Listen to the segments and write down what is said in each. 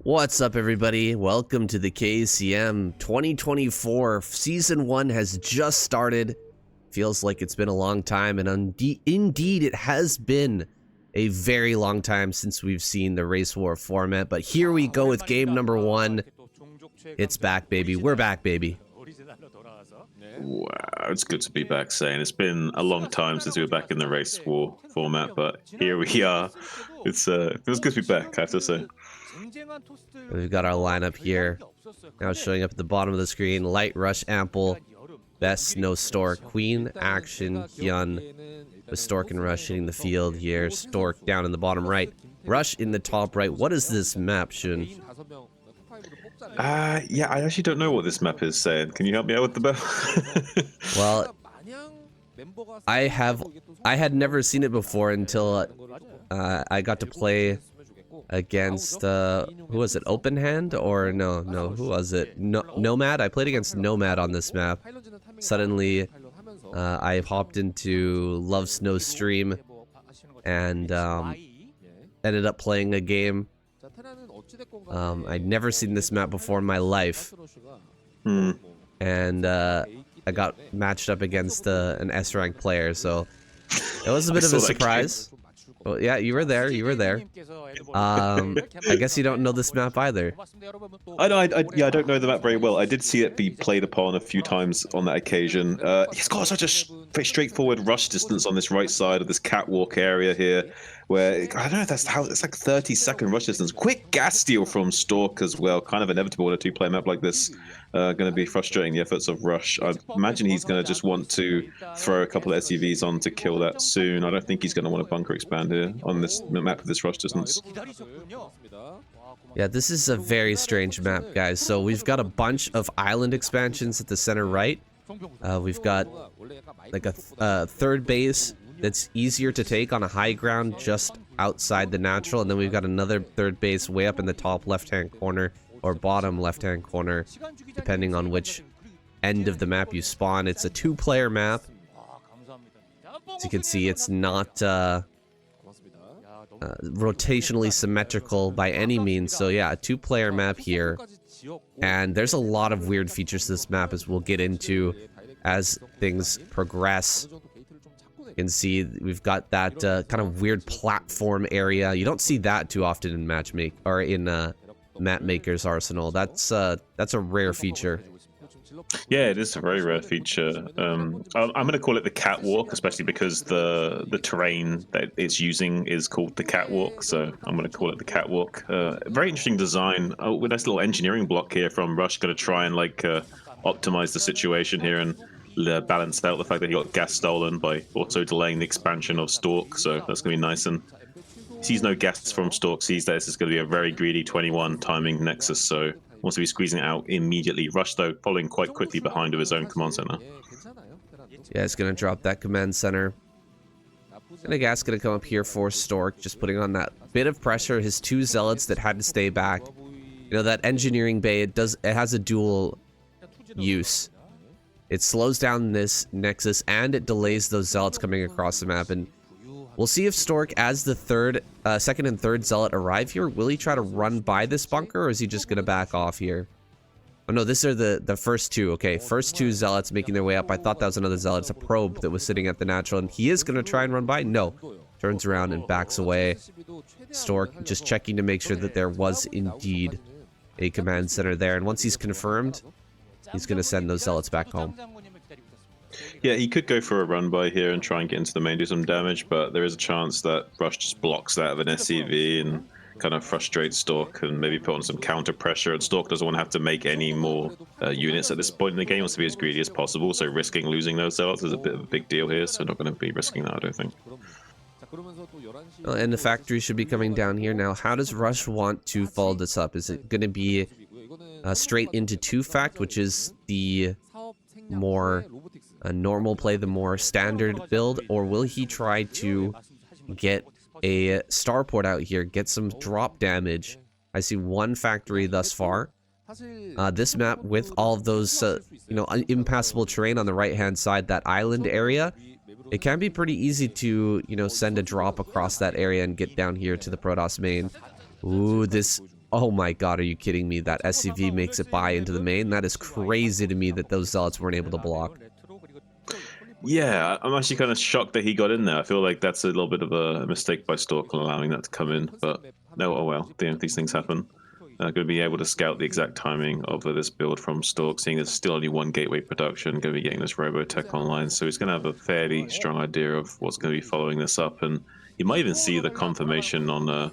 What's up, everybody? Welcome to the KCM 2024. Season 1 has just started. Feels like it's been a long time, and indeed it has been a very long time since we've seen the Race War format. But here we go with game number 1. It's back, baby. We're back, baby. Wow, it's good to be back, Saying it's been a long time since we were back in the Race War format, but here we are. It was good to be back, I have to say. We've got our lineup here now showing up at the bottom of the screen. Light Rush, Ample, Best, Snow Stork, Queen, Action, Hyun, with Stork and Rush hitting the field here. Stork down in the bottom right, Rush in the top right. What is this map, Shun? Yeah, I actually don't know what this map is, Saying. Can you help me out with the map? Well, I had never seen it before until I got to play against who was it, Open Hand, or no, who was it, Nomad? I played against Nomad on this map. Suddenly I hopped into Love Snow stream and ended up playing a game. I'd never seen this map before in my life. And I got matched up against an S rank player, so it was a bit of a surprise. Well, yeah, you were there. I guess you don't know this map either. I know. I don't know the map very well. I did see it be played upon a few times on that occasion. It's got such a very straightforward rush distance on this right side of this catwalk area here, where I don't know. It's like 30-second rush distance. Quick gas steal from Stork as well. Kind of inevitable in a two-player map like this. Going to be frustrating the efforts of Rush. I imagine he's going to just want to throw a couple of SUVs on to kill that soon. I don't think he's going to want to bunker expand here on this map with this rush distance. Yeah, this is a very strange map, guys. So we've got a bunch of island expansions at the center right. We've got like a third base that's easier to take on a high ground just outside the natural, and then we've got another third base way up in the top left-hand corner, or bottom left-hand corner, depending on which end of the map you spawn. It's a two-player map. As you can see, it's not rotationally symmetrical by any means. So yeah, a two-player map here. And there's a lot of weird features to this map, as we'll get into as things progress. You can see we've got that kind of weird platform area. You don't see that too often in map maker's arsenal. That's a rare feature. Yeah, it is a very rare feature. I'm going to call it the catwalk, especially because the terrain that it's using is called the catwalk. So I'm going to call it the catwalk. Very interesting design. With this little engineering block here from Rush, going to try and optimize the situation here and balance out the fact that he got gas stolen by also delaying the expansion of Stork. So that's going to be nice. And sees no gas from Stork, sees that this is going to be a very greedy 21 timing Nexus, so wants to be squeezing it out immediately. Rush, though, following quite quickly behind with his own command center. Yeah, it's going to drop that command center. And a gas going to come up here for Stork, just putting on that bit of pressure. His two zealots that had to stay back. You know, that engineering bay, it has a dual use. It slows down this Nexus, and it delays those zealots coming across the map. And we'll see if Stork, as the second and third zealot arrive here, will he try to run by this bunker, or is he just going to back off here? Oh no, these are the first two. Okay, first two zealots making their way up. I thought that was another zealot. It's a probe that was sitting at the natural, and he is going to try and run by. No, turns around and backs away. Stork just checking to make sure that there was indeed a command center there, and once he's confirmed, he's going to send those zealots back home. Yeah, he could go for a run by here and try and get into the main, do some damage, but there is a chance that Rush just blocks that with an SCV and kind of frustrates Stork and maybe put on some counter pressure. And Stork doesn't want to have to make any more units at this point in the game. He wants to be as greedy as possible, so risking losing those zealots is a bit of a big deal here, so not going to be risking that, I don't think. And the factory should be coming down here now. How does Rush want to follow this up? Is it going to be straight into 2-fact, which is the more normal play, the more standard build, or will he try to get a starport out here, get some drop damage? I see one factory thus far. This map with all of those impassable terrain on the right hand side, that island area, it can be pretty easy to send a drop across that area and get down here to the Protoss main. Ooh, this Oh my god, are you kidding me? That SCV makes it by into the main? That is crazy to me that those zealots weren't able to block. Yeah, I'm actually kind of shocked that he got in there. I feel like that's a little bit of a mistake by Stork allowing that to come in, but no, oh well, these things happen. Going to be able to scout the exact timing of this build from Stork, seeing there's still only one gateway production, going to be getting this Robotech online, so he's going to have a fairly strong idea of what's going to be following this up, and you might even see the confirmation on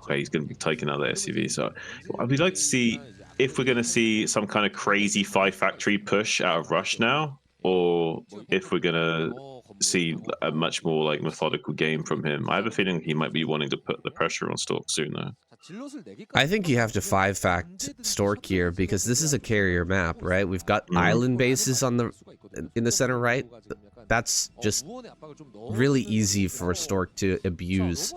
where he's going to be taking out the SUV. So I'd like to see if we're going to see some kind of crazy 5-factory push out of Rush now, or if we're going to see a much more like methodical game from him. I have a feeling he might be wanting to put the pressure on Stork soon, though. I think you have to 5-fact Stork here because this is a carrier map, right? We've got island bases on in the center right. That's just really easy for Stork to abuse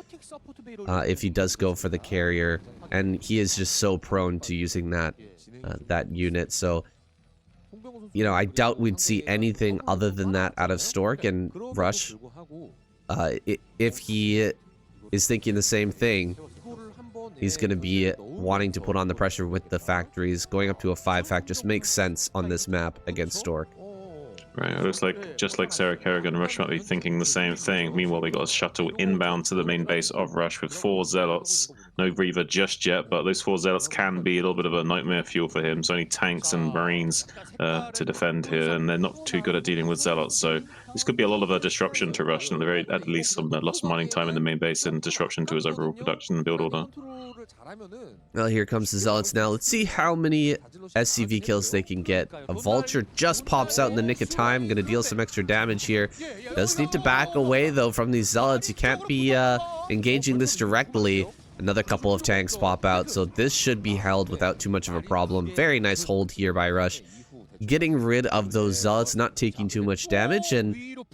if he does go for the carrier, and he is just so prone to using that unit. So, you know, I doubt we'd see anything other than that out of Stork and Rush. If he is thinking the same thing, he's going to be wanting to put on the pressure with the factories. Going up to a 5-fact just makes sense on this map against Stork. Right, it looks like just like Sarah Kerrigan, Rush might be thinking the same thing. Meanwhile, we got a shuttle inbound to the main base of Rush with 4 Zealots. No Reaver just yet, but those 4 Zealots can be a little bit of a nightmare fuel for him. So only tanks and Marines to defend here, and they're not too good at dealing with Zealots. So this could be a lot of a disruption to Rush, and at least some lost mining time in the main base and disruption to his overall production and build order. Well, here comes the Zealots now. Let's see how many SCV kills they can get. A Vulture just pops out in the nick of time. Going to deal some extra damage here. Does need to back away, though, from these Zealots. You can't be engaging this directly. Another couple of tanks pop out, so this should be held without too much of a problem. Very nice hold here by Rush. Getting rid of those Zealots, not taking too much damage, and, you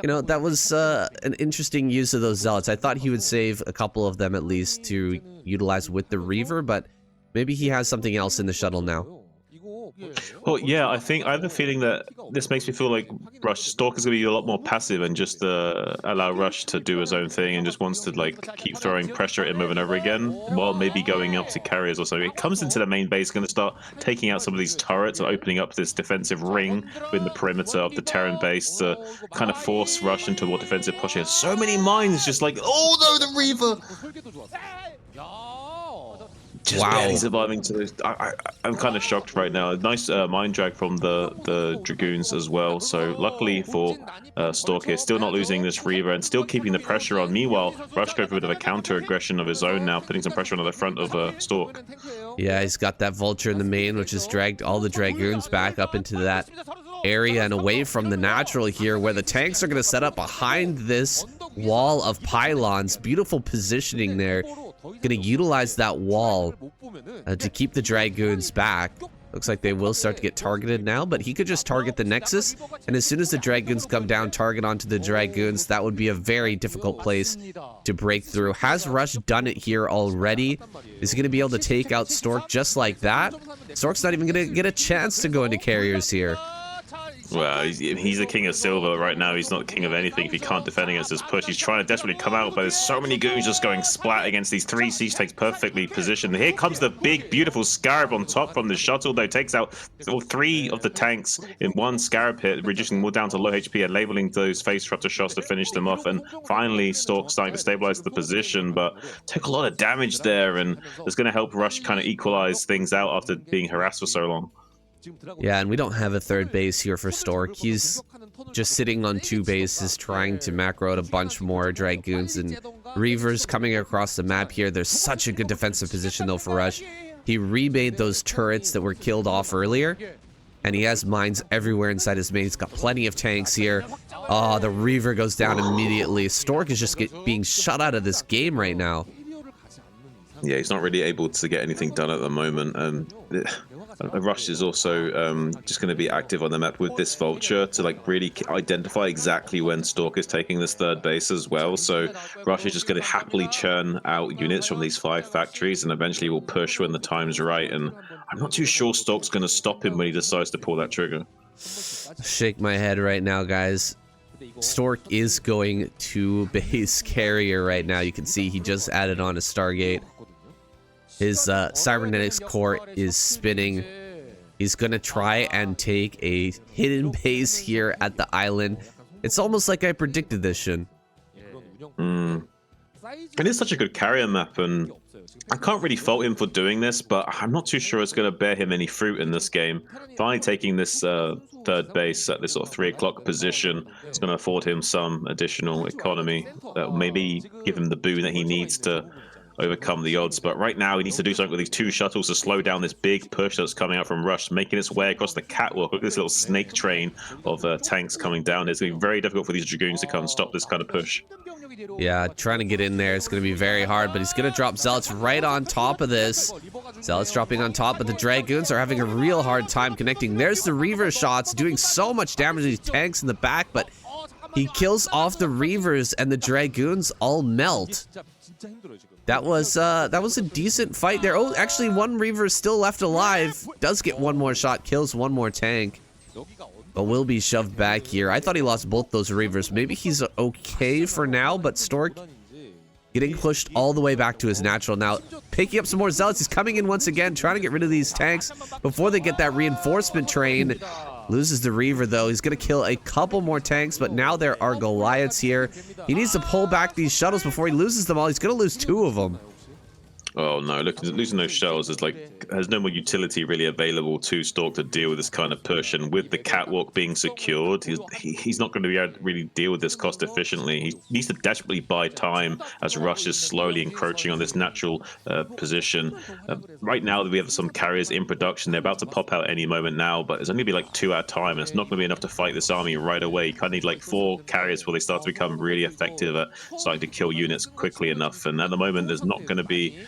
know, that was an interesting use of those Zealots. I thought he would save a couple of them at least to utilize with the Reaver, but maybe he has something else in the shuttle now. Well, yeah, I have a feeling that this makes me feel like Stork is going to be a lot more passive and just allow Rush to do his own thing and just wants to like keep throwing pressure at him over and over again while maybe going up to carriers or so. It comes into the main base, going to start taking out some of these turrets and opening up this defensive ring within the perimeter of the Terran base to kind of force Rush into a more defensive posture. So many mines just like, oh no, the Reaver! Just barely surviving to this. I'm kind of shocked right now. Nice mine drag from the Dragoons as well. So luckily for Stork here, still not losing this Reaver and still keeping the pressure on. Meanwhile, Rush goes for a bit of a counter aggression of his own now, putting some pressure on the front of Stork. Yeah, he's got that Vulture in the main, which has dragged all the Dragoons back up into that area and away from the natural here, where the tanks are going to set up behind this wall of pylons. Beautiful positioning there. Going to utilize that wall to keep the Dragoons back. Looks like they will start to get targeted now, but he could just target the Nexus, and as soon as the Dragoons come down, target onto the Dragoons. That would be a very difficult place to break through. Has Rush done it here already? Is he going to be able to take out Stork just like that? Stork's not even going to get a chance to go into carriers here. Well, he's the king of silver right now. He's not the king of anything if he can't defend against this push. He's trying to desperately come out, but there's so many goons just going splat against these 3 siege tanks perfectly positioned. Here comes the big, beautiful Scarab on top from the shuttle, though. Takes out 3 of the tanks in one Scarab hit, reducing them all down to low HP and labeling those phase disruptor shots to finish them off. And finally, Stork starting to stabilize the position, but took a lot of damage there, and it's going to help Rush kind of equalize things out after being harassed for so long. Yeah, and we don't have a third base here for Stork. He's just sitting on 2 bases trying to macro out a bunch more Dragoons and Reavers coming across the map here. There's such a good defensive position though for Rush. He remade those turrets that were killed off earlier, and he has mines everywhere inside his main. He's got plenty of tanks here. Oh, the Reaver goes down immediately. Stork is just being shut out of this game right now. Yeah, he's not really able to get anything done at the moment, and Rush is also just going to be active on the map with this Vulture to like really identify exactly when Stork is taking this third base as well. So Rush is just going to happily churn out units from these 5 factories and eventually will push when the time's right. And I'm not too sure Stork's going to stop him when he decides to pull that trigger. Shake my head right now, guys. Stork is going to base carrier right now. You can see he just added on a Stargate. His cybernetics core is spinning. He's gonna try and take a hidden base here at the island. It's almost like I predicted this, Shun. It is such a good carrier map, and I can't really fault him for doing this, but I'm not too sure it's going to bear him any fruit in this game. Finally taking this third base at this sort of 3 o'clock position, it's going to afford him some additional economy that will maybe give him the boon that he needs to overcome the odds. But right now he needs to do something with these 2 shuttles to slow down this big push that's coming out from Rush, making its way across the catwalk. Look at this little snake train of tanks coming down. It's going to be very difficult for these Dragoons to come and stop this kind of push. Yeah, trying to get in there is going to be very hard, but he's going to drop Zealots right on top of this. Zealots dropping on top, but the Dragoons are having a real hard time connecting. There's the Reaver shots doing so much damage to these tanks in the back, but he kills off the Reavers and the Dragoons all melt. That was a decent fight there. Oh, actually, one Reaver is still left alive. Does get one more shot, kills one more tank, but will be shoved back here. I thought he lost both those Reavers. Maybe he's okay for now, but Stork getting pushed all the way back to his natural. Now, picking up some more Zealots. He's coming in once again, trying to get rid of these tanks before they get that reinforcement train. Loses the Reaver, though. He's going to kill a couple more tanks, but now there are Goliaths here. He needs to pull back these shuttles before he loses them all. He's going to lose 2 of them. Oh no, look, losing those shells is like, has no more utility really available to Stork to deal with this kind of push, and with the catwalk being secured, he's not going to be able to really deal with this cost efficiently. He needs to desperately buy time as Rush is slowly encroaching on this natural position. Right now we have some carriers in production. They're about to pop out any moment now, but it's only be like 2 at a time, and it's not going to be enough to fight this army right away. You kind of need like 4 carriers before they start to become really effective at starting to kill units quickly enough, and at the moment there's not going to be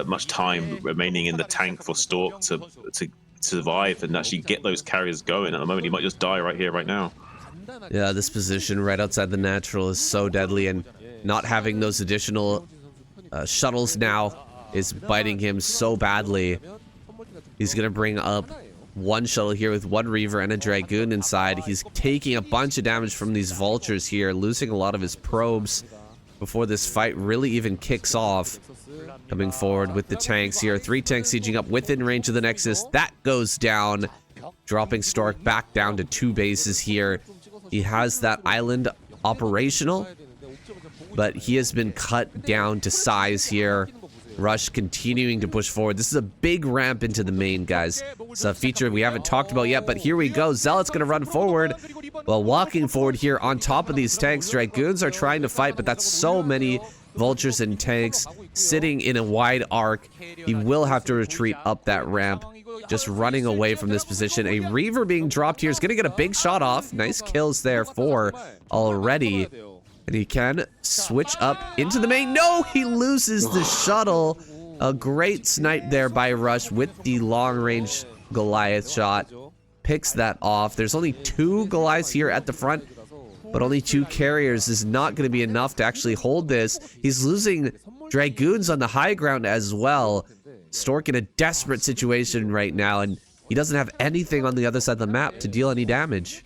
much time remaining in the tank for Stork to survive and actually get those carriers going. At the moment, he might just die right here, right now. Yeah, this position right outside the natural is so deadly, and not having those additional shuttles now is biting him so badly. He's gonna bring up 1 shuttle here with 1 Reaver and a Dragoon inside. He's taking a bunch of damage from these Vultures here, losing a lot of his probes before this fight really even kicks off. Coming forward with the tanks here. 3 tanks sieging up within range of the Nexus. That goes down, dropping Stork back down to 2 bases here. He has that island operational, but he has been cut down to size here. Rush continuing to push forward. This is a big ramp into the main, guys. It's a feature we haven't talked about yet, but here we go. Zealot's going to run forward. Well, walking forward here on top of these tanks. Dragoons are trying to fight, but that's so many Vultures and tanks sitting in a wide arc. He will have to retreat up that ramp, just running away from this position. A Reaver being dropped here is going to get a big shot off. Nice kills there for already. And he can switch up into the main. No, he loses the shuttle. A great snipe there by Rush with the long-range Goliath shot. Picks that off. There's only 2 Goliaths here at the front, but only 2 carriers is not going to be enough to actually hold this. He's losing Dragoons on the high ground as well. Stork in a desperate situation right now, and he doesn't have anything on the other side of the map to deal any damage.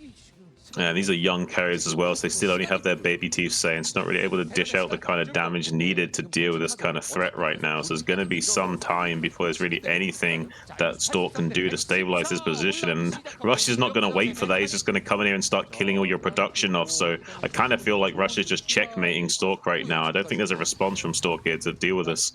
And these are young carriers as well, so they still only have their baby teeth, so it's not really able to dish out the kind of damage needed to deal with this kind of threat right now. So there's going to be some time before there's really anything that Stork can do to stabilize his position, and Rush is not going to wait for that. He's just going to come in here and start killing all your production off. So I kind of feel like Rush is just checkmating Stork right now. I don't think there's a response from Stork here to deal with this.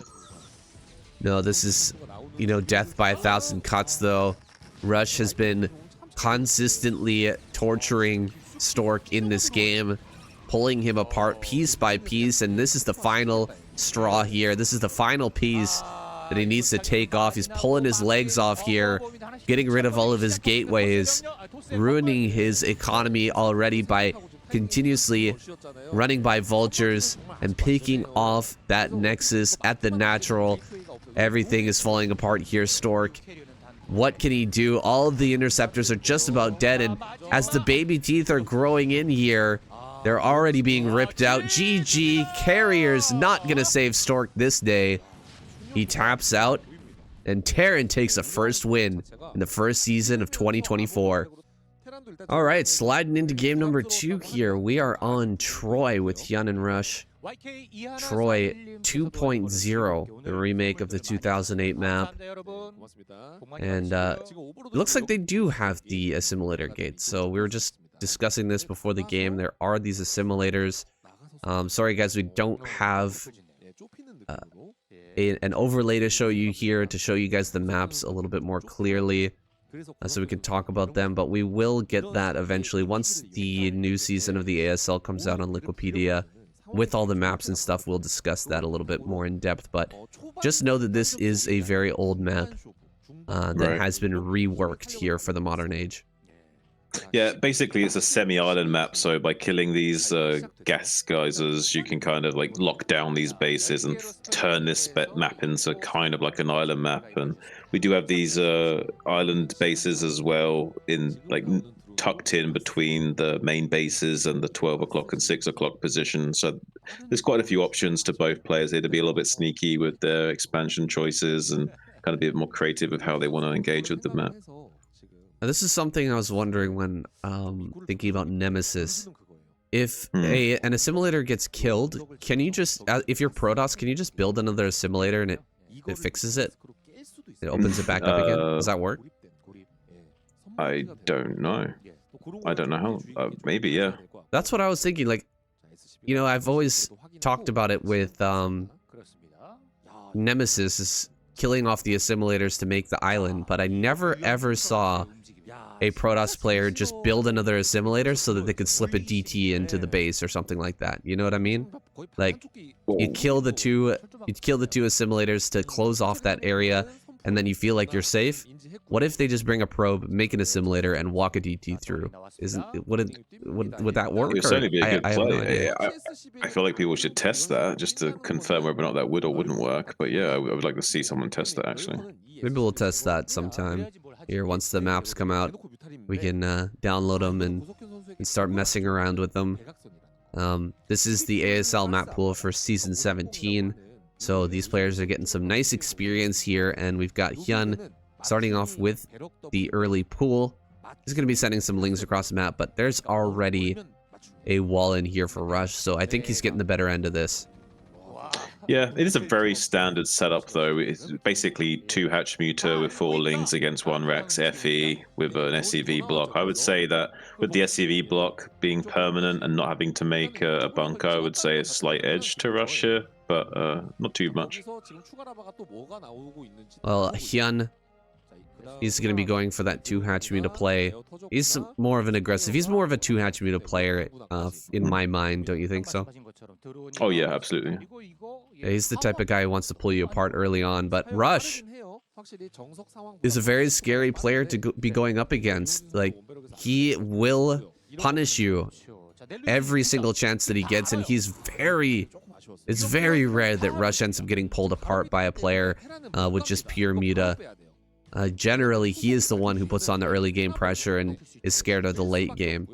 No, this is, you know, death by 1,000 cuts, though. Rush has been consistently torturing Stork in this game, pulling him apart piece by piece, and this is the final straw here. This is the final piece that he needs to take off. He's pulling his legs off here, getting rid of all of his gateways, ruining his economy already by continuously running by Vultures and picking off that Nexus at the natural. Everything is falling apart here, Stork. What can he do? All of the interceptors are just about dead, and as the baby teeth are growing in here, they're already being ripped out. GG, carriers not gonna save Stork this day. He taps out, and Terran takes a first win in the first season of 2024. All right, sliding into game number 2 here. We are on Troy with Hyun and Rush. Troy 2.0, the remake of the 2008 map. And it looks like they do have the assimilator gates. So we were just discussing this before the game. There are these assimilators. Sorry guys, we don't have an overlay to show you here to show you guys the maps a little bit more clearly. So we can talk about them, but we will get that eventually once the new season of the ASL comes out on Liquipedia. With all the maps and stuff, we'll discuss that a little bit more in depth, but just know that this is a very old map that has been reworked here for the modern age. Yeah, basically it's a semi-island map, so by killing these gas geysers, you can kind of like lock down these bases and turn this map into kind of like an island map. And we do have these island bases as well, in like tucked in between the main bases and the 12 o'clock and 6 o'clock position. So there's quite a few options to both players here to be a little bit sneaky with their expansion choices and kind of be a bit more creative with how they want to engage with the map. Now, this is something I was wondering when thinking about Nemesis. If an assimilator gets killed, can you just, if you're Protoss, can you just build another assimilator and it fixes it? It opens it back up again? Does that work? I don't know. I don't know how. Maybe, yeah. That's what I was thinking. Like, you know, I've always talked about it with Nemesis is killing off the assimilators to make the island, but I never ever saw a Protoss player just build another assimilator so that they could slip a DT into the base or something like that. You know what I mean? Like, you kill the two assimilators to close off that area, and then you feel like you're safe. What if they just bring a probe, make an assimilator, and walk a DT through? Would that work? It would certainly be a good play. No idea. I feel like people should test that just to confirm whether or not that would or wouldn't work. But yeah, I would like to see someone test that actually. Maybe we'll test that sometime. Here, once the maps come out, we can download them and start messing around with them. This is the ASL map pool for Season 17. So these players are getting some nice experience here, and we've got Hyun starting off with the early pool. He's going to be sending some lings across the map, but there's already a wall in here for Rush, so I think he's getting the better end of this. Yeah, it is a very standard setup though. It's basically 2 Hatch Muta with 4 lings against 1 Rex FE with an SCV block. I would say that with the SCV block being permanent and not having to make a bunker, I would say a slight edge to Rush here, but not too much. Well, Hyun, he's going to be going for that 2 Hatch Muta play. He's more of an aggressive. He's more of a 2 Hatch Muta player in my mind, don't you think so? Oh yeah, absolutely. Yeah, he's the type of guy who wants to pull you apart early on, but Rush is a very scary player to be going up against. Like, he will punish you every single chance that he gets, and it's very rare that Rush ends up getting pulled apart by a player with just pure Muta. Generally, he is the one who puts on the early game pressure and is scared of the late game.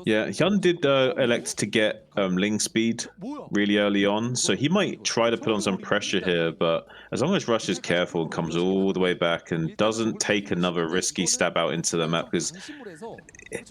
Yeah, Hyun did elect to get Ling speed really early on, so he might try to put on some pressure here, but as long as Rush is careful and comes all the way back and doesn't take another risky stab out into the map, because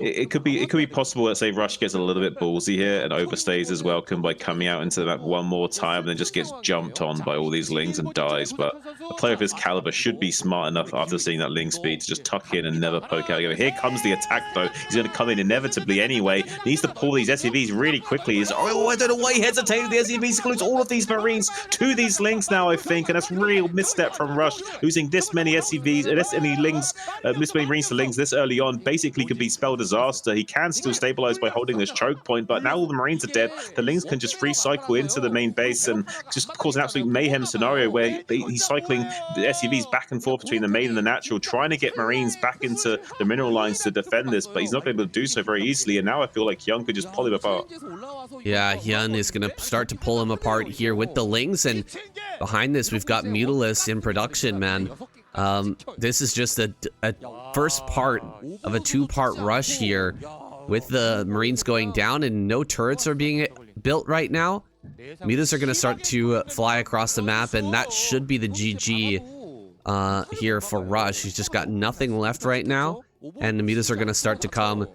it could be possible that, say, Rush gets a little bit ballsy here and overstays his welcome by coming out into the map one more time and then just gets jumped on by all these Lings and dies. But a player of his caliber should be smart enough after seeing that Ling speed to just tuck in and never poke out. Here comes the attack though. He's going to come in inevitably anyway. He needs to pull these SCVs really quickly. I don't know why he hesitated. The SCVs includes all of these Marines to these Lings now, I think, and that's a real misstep from Rush. Losing this many SCVs, this many Lings, this many Marines to Lings this early on basically could be spell disaster. He can still stabilize by holding this choke point, but now all the Marines are dead. The Lings can just free cycle into the main base and just cause an absolute mayhem scenario where he's cycling the SCVs back and forth between the main and the natural, trying to get Marines back into the mineral lines to defend this, but he's not going to be able to do so very easily, and now I feel like Hyun could just pull him apart. Yeah, Hyun is going to start to pull him apart here with the Lings, and behind this we've got Mutalisk in production, man. This is just a first part of a 2-part rush here with the Marines going down and no turrets are being built right now. Mutas are going to start to fly across the map, and that should be the GG here for Rush. He's just got nothing left right now, and the Mutas are going to start to come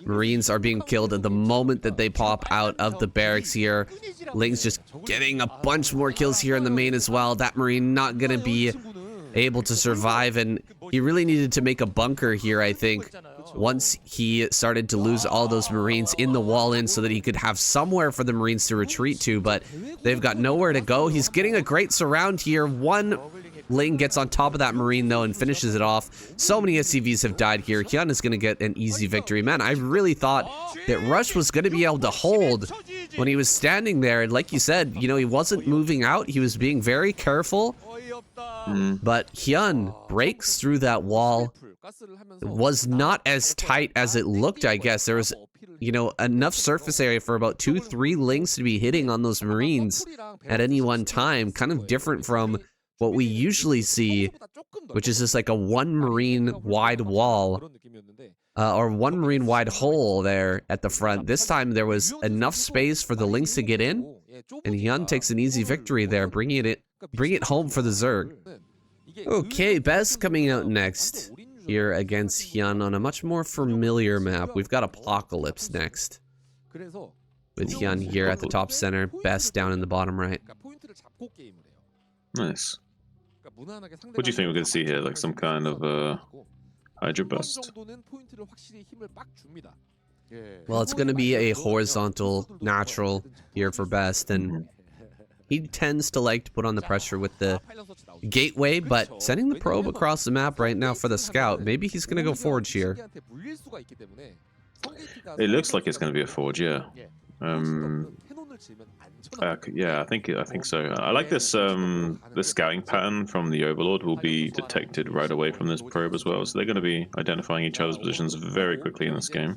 Marines are being killed at the moment that they pop out of the barracks here. Ling's just getting a bunch more kills here in the main as well. That Marine not gonna be able to survive, and he really needed to make a bunker here, I think, once he started to lose all those Marines in the wall in so that he could have somewhere for the Marines to retreat to, but they've got nowhere to go. He's getting a great surround here. One Ling gets on top of that Marine, though, and finishes it off. So many SCVs have died here. Hyun is going to get an easy victory. Man, I really thought that Rush was going to be able to hold when he was standing there. And like you said, you know, he wasn't moving out. He was being very careful. But Hyun breaks through that wall. It was not as tight as it looked, I guess. There was, you know, enough surface area for about 2-3 Lings to be hitting on those Marines at any one time. Kind of different from what we usually see, which is just like a 1 Marine wide wall, or 1 Marine wide hole there at the front. This time there was enough space for the Lings to get in, and Hyun takes an easy victory there, bring it home for the Zerg. Okay, Best coming out next here against Hyun on a much more familiar map. We've got Apocalypse next, with Hyun here at the top center, Best down in the bottom right. Nice. What do you think we're going to see here? Like some kind of Hydra Bust? Well, it's going to be a horizontal natural here for Best, and he tends to like to put on the pressure with the gateway, but sending the probe across the map right now for the scout, maybe he's going to go Forge here. It looks like it's going to be a Forge, yeah. Yeah, I think so. I like this. The scouting pattern from the Overlord will be detected right away from this probe as well. So they're going to be identifying each other's positions very quickly in this game.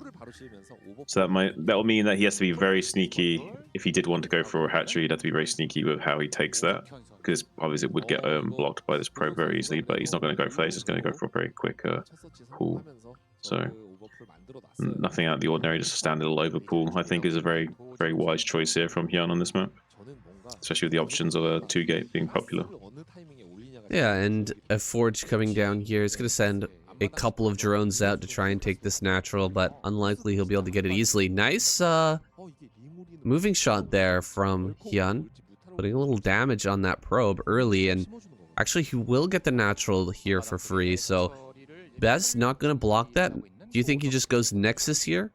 So that will mean that he has to be very sneaky. If he did want to go for a hatchery, he'd have to be very sneaky with how he takes that, because obviously it would get blocked by this probe very easily. But he's not going to go for that. He's just going to go for a very quick pull. So nothing out of the ordinary, just a standard over pull. I think is a very wise choice here from Hyun on this map, especially with the options of a 2-gate being popular. Yeah, and a Forge coming down here is going to send a couple of drones out to try and take this natural, but unlikely he'll be able to get it easily. Nice moving shot there from Hyun, putting a little damage on that probe early, and actually he will get the natural here for free, so Best not going to block that. Do you think he just goes Nexus here?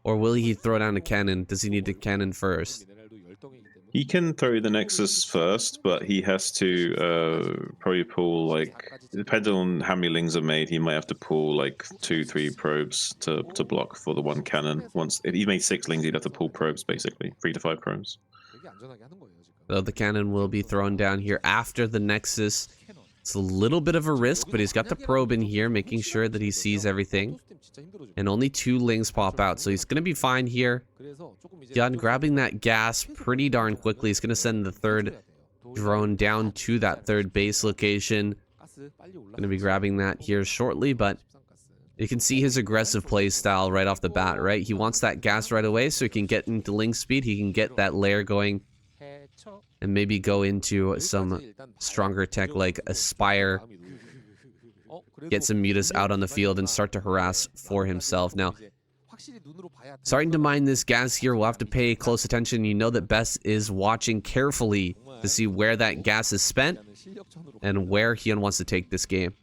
Or will he throw down a cannon? Does he need a cannon first? He can throw the Nexus first, but he has to probably pull, like, depending on how many Lings are made, he might have to pull like 2-3 probes to block for the 1 cannon. Once if he made 6 Lings, he'd have to pull probes, basically 3 to 5 probes. So the cannon will be thrown down here after the Nexus. It's a little bit of a risk, but he's got the probe in here, making sure that he sees everything. And only 2 Lings pop out, so he's going to be fine here. Hyun grabbing that gas pretty darn quickly. He's going to send the 3rd drone down to that 3rd base location. Going to be grabbing that here shortly, but you can see his aggressive play style right off the bat, right? He wants that gas right away so he can get into Ling speed. He can get that lair going and maybe go into some stronger tech like Aspire, get some mutas out on the field and start to harass for himself. Now, starting to mine this gas here, we'll have to pay close attention. You know that Best is watching carefully to see where that gas is spent and where Hyun wants to take this game.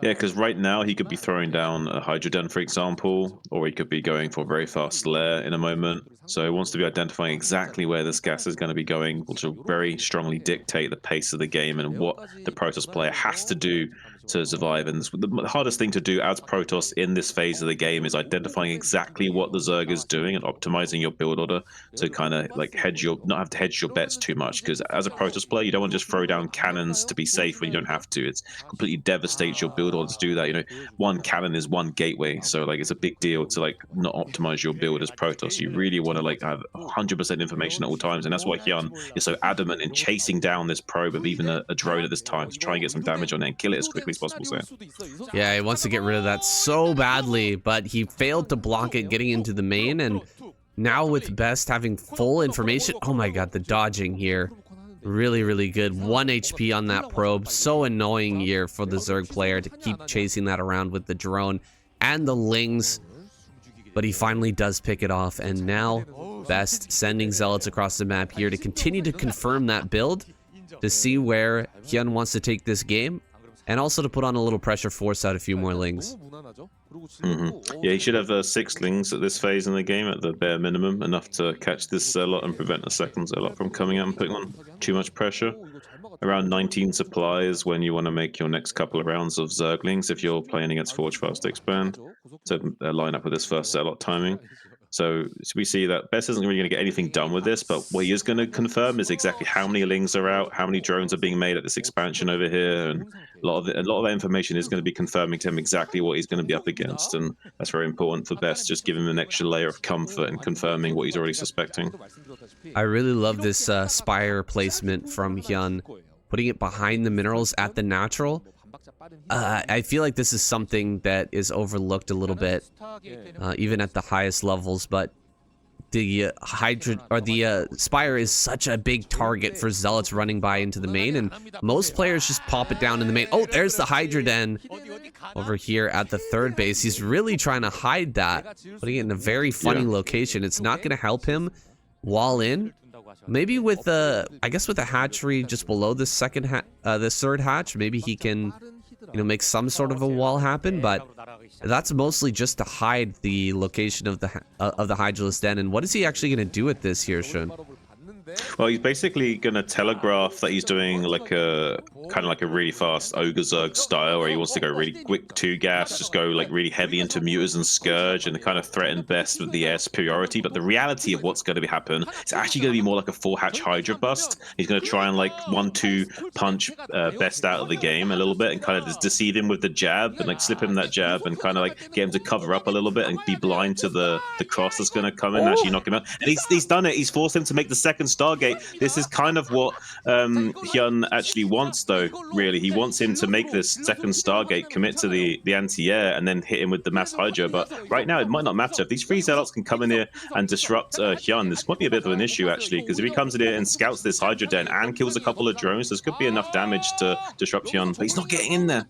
Yeah, because right now he could be throwing down a Hydroden, for example, or he could be going for a very fast lair in a moment. So he wants to be identifying exactly where this gas is going to be going, which will very strongly dictate the pace of the game and what the Protoss player has to do to survive. And the hardest thing to do as Protoss in this phase of the game is identifying exactly what the Zerg is doing and optimizing your build order to kind of like not have to hedge your bets too much. Because as a Protoss player, you don't want to just throw down cannons to be safe when you don't have to. It's completely devastates your build order to do that. You know, 1 cannon is 1 gateway, so like it's a big deal to like not optimize your build as Protoss. You really want to like have 100% information at all times, and that's why Hyun is so adamant in chasing down this probe of even a drone at this time to try and get some damage on it and kill it as quickly as possible. So yeah, he wants to get rid of that so badly, but he failed to block it getting into the main, and now with Best having full information, oh my god, the dodging here. Really good. 1 HP on that probe. So annoying here for the Zerg player to keep chasing that around with the drone and the Lings. but he finally does pick it off, and now Best sending Zealots across the map here to continue to confirm that build, to see where Hyun wants to take this game, and also to put on a little pressure, force out a few more lings. Yeah, he should have 6 lings at this phase in the game at the bare minimum, enough to catch this Zealot and prevent a second Zealot from coming out and putting on too much pressure. Around 19 supplies when you want to make your next couple of rounds of Zerglings if you're playing against Forge Fast Expand to line up with this first Zealot timing. So we see that Best isn't really going to get anything done with this, but what he is going to confirm is exactly how many lings are out, how many drones are being made at this expansion over here, and a lot of that information is going to be confirming to him exactly what he's going to be up against, and that's very important for Best, just giving him an extra layer of comfort and confirming what he's already suspecting. I really love this Spire placement from Hyun, putting it behind the minerals at the natural. I feel like this is something that is overlooked a little bit, even at the highest levels, but the Spire is such a big target for Zealots running by into the main, and most players just pop it down in the main. Oh, there's the Hydra Den over here at the third base. He's really trying to hide that, putting it in a very funny location. It's not going to help him wall in. Maybe with I guess with a hatchery just below the third hatch, maybe he can, make some sort of a wall happen. But that's mostly just to hide the location of the Hydralisk Den. And what is he actually going to do with this here, Shun? Well, he's basically going to telegraph that he's doing like a kind of like a really fast Ogre Zerg style, where he wants to go really quick 2 gas, just go like really heavy into Muters and Scourge, and kind of threaten Best with the air superiority. But the reality of what's going to happen is actually going to be more like a 4-hatch Hydra bust. He's going to try and like 1-2 punch Best out of the game a little bit, and kind of just deceive him with the jab, and like slip him that jab, and kind of like get him to cover up a little bit and be blind to the cross that's going to come in and actually knock him out. And he's done it. He's forced him to make the second Stargate. This is kind of what Hyun actually wants, though, really. He wants him to make this second Stargate, commit to the anti-air, and then hit him with the mass Hydra. But right now, it might not matter. If these 3 Zealots can come in here and disrupt Hyun, this might be a bit of an issue, actually, because if he comes in here and scouts this Hydra Den and kills a couple of drones, this could be enough damage to disrupt Hyun. But he's not getting in there.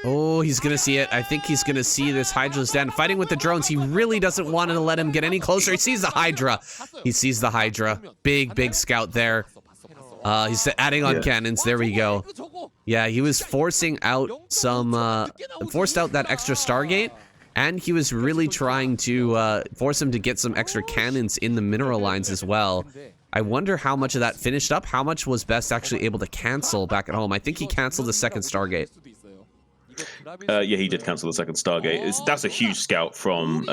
Oh, he's going to see it. I think he's going to see this Hydralisk Den fighting with the drones. He really doesn't want to let him get any closer. He sees the Hydra. He sees the Hydra. Big scout there. He's adding on cannons. There we go. Yeah, he was forcing out forced out that extra Stargate, and he was really trying to force him to get some extra cannons in the mineral lines as well. I wonder how much of that finished up. How much was Best actually able to cancel back at home? I think he canceled the second Stargate. Yeah, he did cancel the second Stargate. That's a huge scout from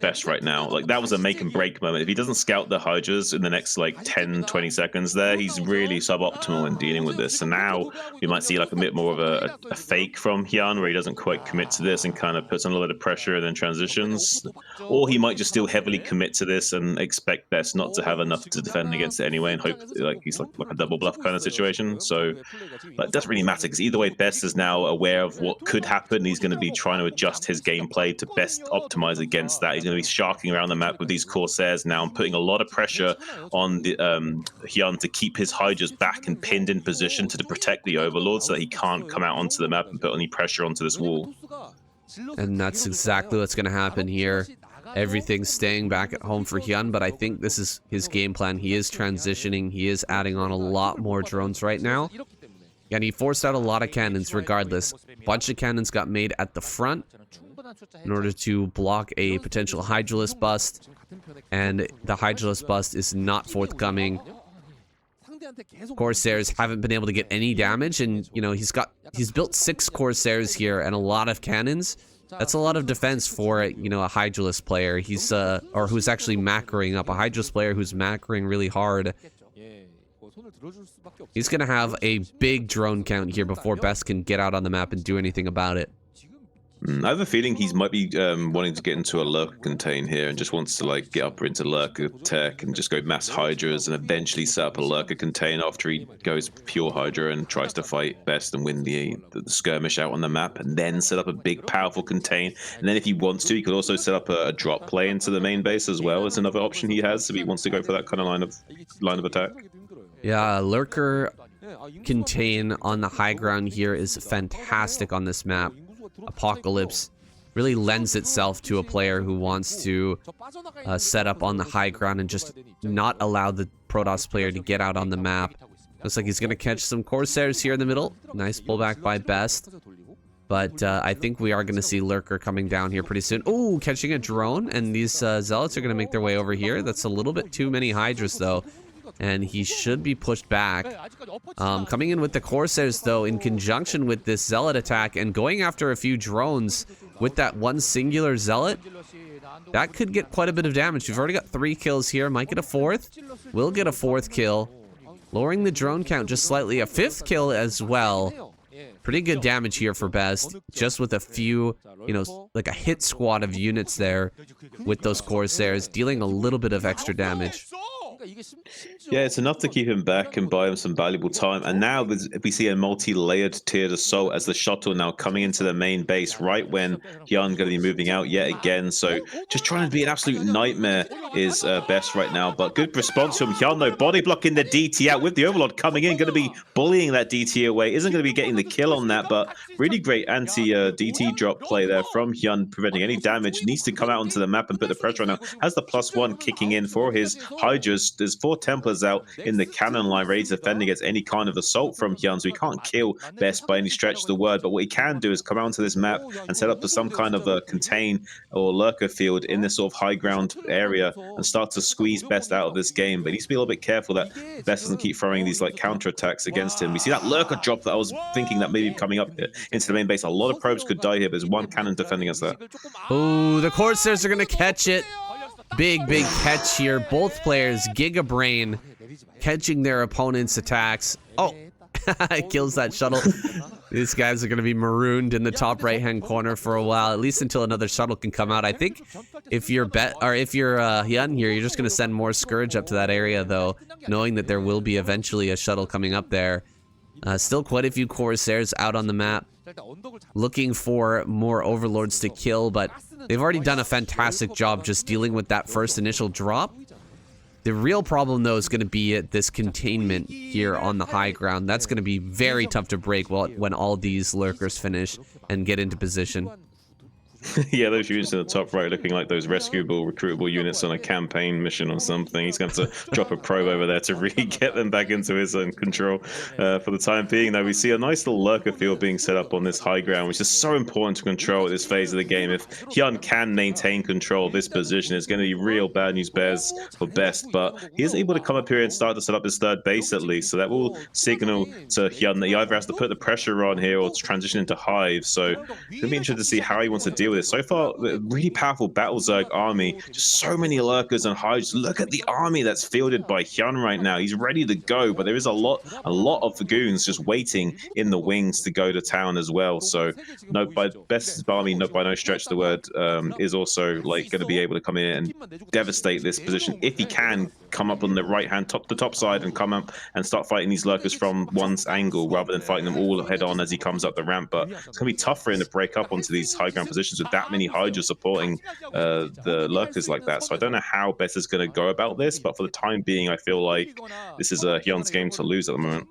Best right now. Like, that was a make and break moment. If he doesn't scout the Hydras in the next like 10-20 seconds there, he's really suboptimal in dealing with this. And now we might see like a bit more of a fake from Hyun, where he doesn't quite commit to this and kind of puts on a lot of pressure and then transitions. Or he might just still heavily commit to this and expect Best not to have enough to defend against it anyway, and hope like he's like a double bluff kind of situation. So it doesn't really matter, because either way, Best is now aware of what could happen. He's going to be trying to adjust his gameplay to best optimize against that. He's going to be sharking around the map with these Corsairs now and putting a lot of pressure on the Hyun to keep his Hydras back and pinned in position to protect the Overlord, so that he can't come out onto the map and put any pressure onto this wall. And that's exactly what's going to happen here. Everything's staying back at home for Hyun, but I think this is his game plan. He is transitioning. He is adding on a lot more drones right now. And he forced out a lot of cannons regardless. A bunch of cannons got made at the front in order to block a potential Hydralisk bust. And the Hydralisk bust is not forthcoming. Corsairs haven't been able to get any damage, and he's built 6 Corsairs here and a lot of cannons. That's a lot of defense for a Hydralisk player. He's or who's actually macroing up. A Hydralisk player who's macroing really hard. He's going to have a big drone count here before Best can get out on the map and do anything about it. I have a feeling he might be wanting to get into a lurker contain here, and just wants to like get up into lurker tech and just go mass Hydras and eventually set up a lurker contain after he goes pure Hydra and tries to fight Best and win the skirmish out on the map, and then set up a big powerful contain. And then if he wants to, he could also set up a drop play into the main base as well. It's another option he has if he wants to go for that kind of line of attack. Yeah, lurker contain on the high ground here is fantastic on this map. Apocalypse really lends itself to a player who wants to set up on the high ground and just not allow the Protoss player to get out on the map. Looks like he's going to catch some Corsairs here in the middle. Nice pullback by Best. But I think we are going to see Lurker coming down here pretty soon. Ooh, catching a drone, and these Zealots are going to make their way over here. That's a little bit too many Hydras, though. And he should be pushed back. Coming in with the Corsairs, though, in conjunction with this Zealot attack and going after a few drones with that one singular Zealot, that could get quite a bit of damage. We've already got 3 kills here. Might get a 4th. Will get a 4th kill. Lowering the drone count just slightly. A 5th kill as well. Pretty good damage here for Best. Just with a few, you know, like a hit squad of units there with those Corsairs, dealing a little bit of extra damage. Yeah, it's enough to keep him back and buy him some valuable time. And now we see a multi-layered tiered assault as the shuttle now coming into the main base right when Hyun going to be moving out yet again. So just trying to be an absolute nightmare is Best right now. But good response from Hyun, though. Body blocking the DT out with the Overlord coming in, going to be bullying that DT away. Isn't going to be getting the kill on that, but really great anti-DT drop play there from Hyun, preventing any damage. Needs to come out onto the map and put the pressure on now. Has the +1 kicking in for his Hydras. There's 4 Templars out in the cannon line ready to defend against any kind of assault from Hyun, so he can't kill Best by any stretch of the word, but what he can do is come out onto this map and set up for some kind of a contain or lurker field in this sort of high ground area and start to squeeze Best out of this game. But he needs to be a little bit careful that Best doesn't keep throwing these like counter attacks against him. We see that lurker drop that I was thinking that maybe coming up here into the main base. A lot of probes could die here, but there's 1 cannon defending us there. Ooh, the Corsairs are going to catch it. Big catch here. Both players, Giga Brain, catching their opponent's attacks. Oh, it kills that shuttle. These guys are going to be marooned in the top right-hand corner for a while, at least until another shuttle can come out. I think if you're Hyun here, you're just going to send more Scourge up to that area, though, knowing that there will be eventually a shuttle coming up there. Still quite a few Corsairs out on the map, looking for more Overlords to kill, but they've already done a fantastic job just dealing with that first initial drop. The real problem, though, is going to be at this containment here on the high ground. That's going to be very tough to break when all these lurkers finish and get into position. Yeah, those units in the top right looking like those rescuable, recruitable units on a campaign mission or something. He's going to drop a probe over there to really get them back into his own control. For the time being, though, we see a nice little lurker field being set up on this high ground, which is so important to control at this phase of the game. If Hyun can maintain control of this position, it's going to be real bad news bears for Best, but he is able to come up here and start to set up his 3rd base at least, so that will signal to Hyun that he either has to put the pressure on here or to transition into Hive. So it'll be interesting to see how he wants to deal with it. So far, a really powerful Battle Zerg army, just so many lurkers and hides. Look at the army that's fielded by Hyun right now. He's ready to go, but there is a lot of the goons just waiting in the wings to go to town as well. So no, by Best's army, by no stretch of the word, is also like going to be able to come in and devastate this position if he can come up on the the top side and come up and start fighting these lurkers from one's angle rather than fighting them all head on as he comes up the ramp. But it's going to be tough for him to break up onto these high ground positions with that many Hydra supporting the lurkers like that. So I don't know how Best is going to go about this, but for the time being, I feel like this is Hyun's game to lose at the moment.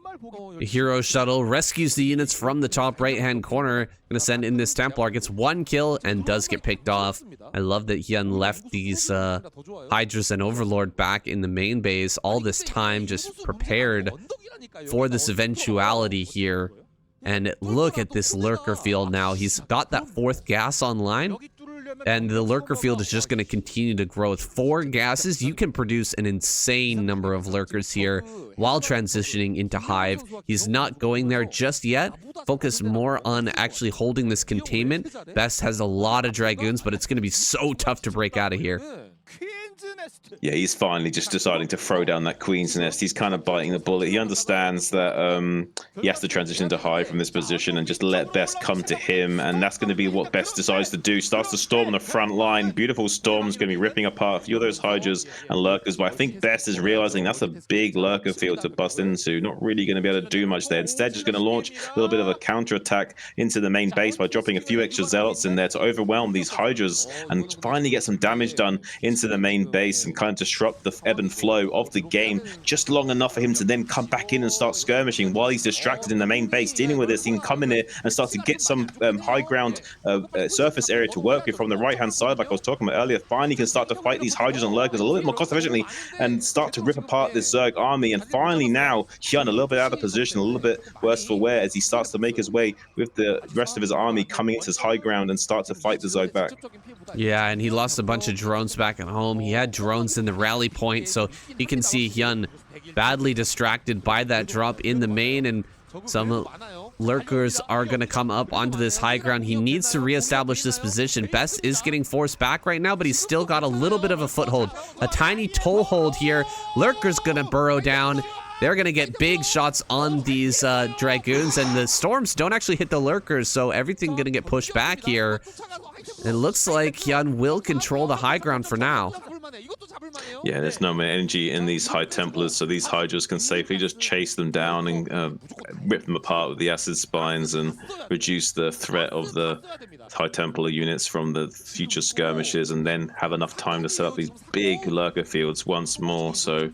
The hero shuttle rescues the units from the top right-hand corner. Going to send in this Templar, gets 1 kill and does get picked off. I love that Hyun left these Hydras and Overlord back in the main base all this time, just prepared for this eventuality here. And look at this lurker field now. He's got that 4th gas online, and the lurker field is just going to continue to grow. With 4 gases, you can produce an insane number of lurkers here while transitioning into Hive. He's not going there just yet. Focus more on actually holding this containment. Best has a lot of Dragoons, but it's going to be so tough to break out of here. Yeah, he's finally just deciding to throw down that Queen's Nest. He's kind of biting the bullet. He understands that he has to transition to Hive from this position and just let Best come to him, and that's going to be what Best decides to do. Starts to storm on the front line. Beautiful Storm's going to be ripping apart a few of those Hydras and Lurkers, but I think Best is realizing that's a big Lurker field to bust into. Not really going to be able to do much there. Instead, just going to launch a little bit of a counter-attack into the main base by dropping a few extra Zealots in there to overwhelm these Hydras and finally get some damage done into the main base and kind of disrupt the ebb and flow of the game just long enough for him to then come back in and start skirmishing while he's distracted in the main base, dealing with this. He can come in here and start to get some high ground surface area to work with from the right-hand side, like I was talking about earlier. Finally can start to fight these Hydras and Lurkers a little bit more cost efficiently and start to rip apart this Zerg army. And finally now, Hyun a little bit out of position, a little bit worse for wear as he starts to make his way with the rest of his army coming into his high ground and start to fight the Zerg back. Yeah, and he lost a bunch of drones back at home. He had drones in the rally point, so you can see Hyun badly distracted by that drop in the main, and some lurkers are going to come up onto this high ground. He needs to reestablish this position. Best is getting forced back right now, but he's still got a little bit of a foothold. A tiny toehold here. Lurker's going to burrow down. They're going to get big shots on these Dragoons, and the storms don't actually hit the lurkers, so everything going to get pushed back here. It looks like Hyun will control the high ground for now. Yeah, there's no more energy in these High Templars, so these Hydras can safely just chase them down and rip them apart with the acid spines and reduce the threat of the High Templar units from the future skirmishes, and then have enough time to set up these big lurker fields once more. So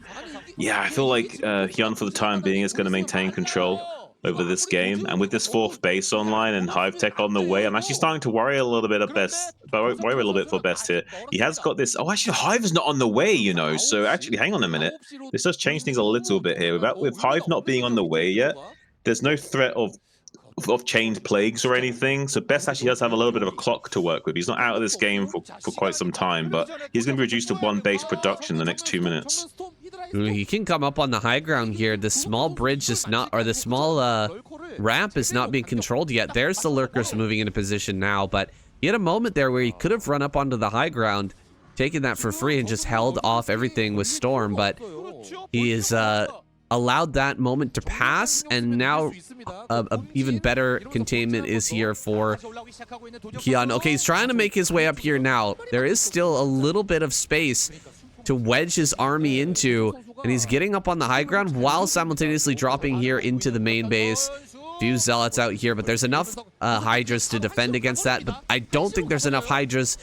yeah, I feel like Hyun for the time being is going to maintain control over this game, and with this 4th base online and Hive Tech on the way, I'm actually starting to worry a little bit for Best here. He has got this. Oh, actually, Hive is not on the way, you know. So actually, hang on a minute. This does change things a little bit here. With Hive not being on the way yet, there's no threat of chained plagues or anything. So Best actually does have a little bit of a clock to work with. He's not out of this game for quite some time, but he's going to be reduced to 1 base production in the next 2 minutes. He can come up on the high ground here. The small bridge is not, or the small ramp is not being controlled yet. There's the lurkers moving into position now, but he had a moment there where he could have run up onto the high ground, taken that for free, and just held off everything with Storm, but he is allowed that moment to pass, and now a even better containment is here for Hyun. Okay, he's trying to make his way up here now. There is still a little bit of space to wedge his army into, and he's getting up on the high ground while simultaneously dropping here into the main base. Few zealots out here, but there's enough Hydras to defend against that, but I don't think there's enough Hydras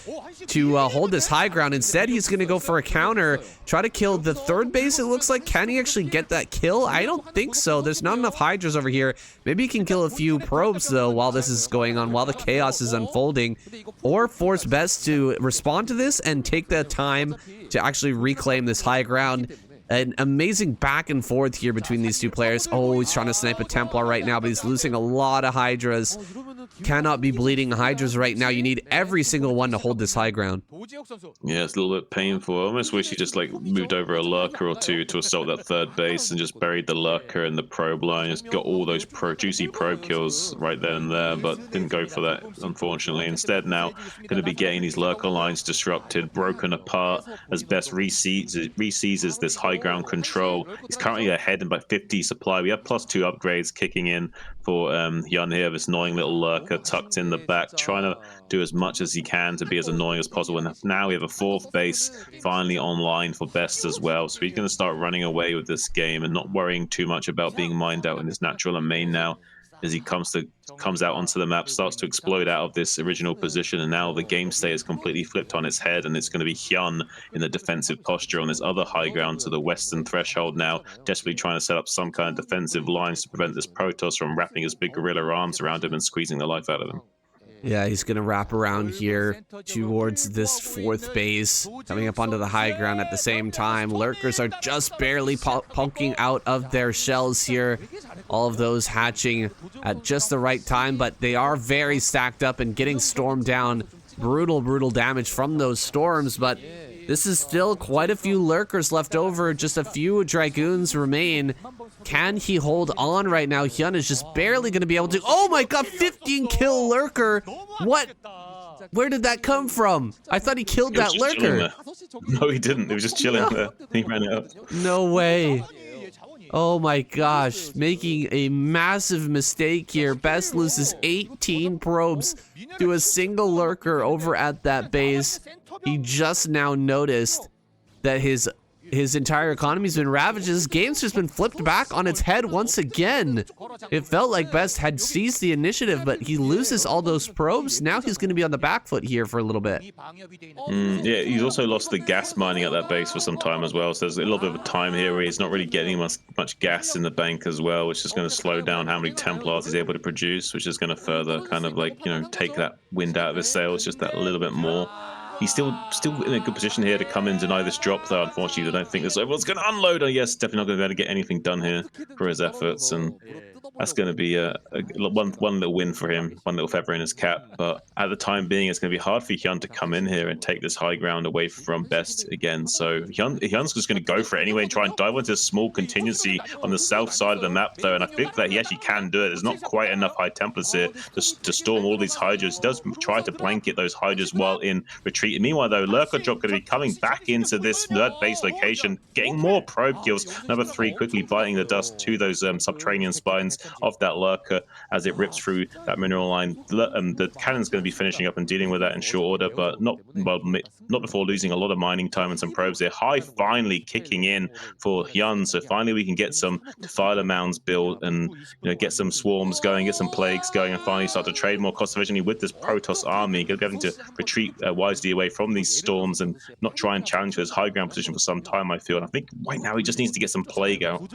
to hold this high ground. Instead, he's going to go for a counter, try to kill the 3rd base, it looks like. Can he actually get that kill? I don't think so. There's not enough Hydras over here. Maybe he can kill a few probes, though, while this is going on, while the chaos is unfolding, or force Best to respond to this and take the time to actually reclaim this high ground. An amazing back and forth here between these two players. Oh, he's trying to snipe a Templar right now, but he's losing a lot of Hydras. Cannot be bleeding Hydras right now. You need every single one to hold this high ground. Yeah, it's a little bit painful. I almost wish he just like moved over a lurker or two to assault that 3rd base and just buried the lurker in the probe line. Just got all those juicy probe kills right then and there, but didn't go for that, unfortunately. Instead, now going to be getting these lurker lines disrupted, broken apart as Best reseizes this high ground control. He's currently ahead in about 50 supply. We have +2 upgrades kicking in for Hyun here, this annoying little lurker tucked in the back, trying to do as much as he can to be as annoying as possible. And now we have a 4th base finally online for Best as well, so he's going to start running away with this game and not worrying too much about being mined out in his natural and main now, as he comes out onto the map, starts to explode out of this original position, and now the game state is completely flipped on its head, and it's going to be Hyun in the defensive posture on this other high ground to the western threshold now, desperately trying to set up some kind of defensive lines to prevent this Protoss from wrapping his big gorilla arms around him and squeezing the life out of him. Yeah, he's going to wrap around here towards this 4th base, coming up onto the high ground at the same time. Lurkers are just barely poking out of their shells here. All of those hatching at just the right time, but they are very stacked up and getting stormed down. Brutal damage from those storms, but this is still quite a few lurkers left over. Just a few Dragoons remain. Can he hold on right now? Hyun is just barely going to be able to. Oh my god, 15 kill lurker. What? Where did that come from? I thought he killed that lurker. No, he didn't. He was just chilling there. He ran out. No way. Oh my gosh, making a massive mistake here. Best loses 18 probes to a single lurker over at that base. He just now noticed that his entire economy's been ravaged. His game's just been flipped back on its head once again. It felt like Best had seized the initiative, but he loses all those probes. Now he's going to be on the back foot here for a little bit. Yeah, he's also lost the gas mining at that base for some time as well. So there's a little bit of time here where he's not really getting much gas in the bank as well, which is going to slow down how many Templars he's able to produce, which is going to further kind of like, take that wind out of his sails just that little bit more. He's still in a good position here to come in and deny this drop, though. Unfortunately, I don't think this everyone's going to unload. And yes, definitely not going to be able to get anything done here for his efforts, and that's going to be one little win for him, one little feather in his cap. But at the time being, it's going to be hard for Hyun to come in here and take this high ground away from Best again. So Hyun's just going to go for it anyway and try and dive into a small contingency on the south side of the map, though. And I think that he actually can do it. There's not quite enough High Templars here to storm all these Hydras. He does try to blanket those Hydras while in retreat. Meanwhile, though, Lurker Drop going to be coming back into this third base location, getting more probe kills. Number 3 quickly biting the dust to those subterranean spines of that Lurker as it rips through that mineral line. The cannon's going to be finishing up and dealing with that in short order, but not before losing a lot of mining time and some probes there. High finally kicking in for Hyun, so finally we can get some Defiler mounds built and get some swarms going, get some plagues going, and finally start to trade more cost efficiently with this Protoss army. Having to retreat wisely away from these storms and not try and challenge his high ground position for some time, I feel. And I think right now he just needs to get some plague out.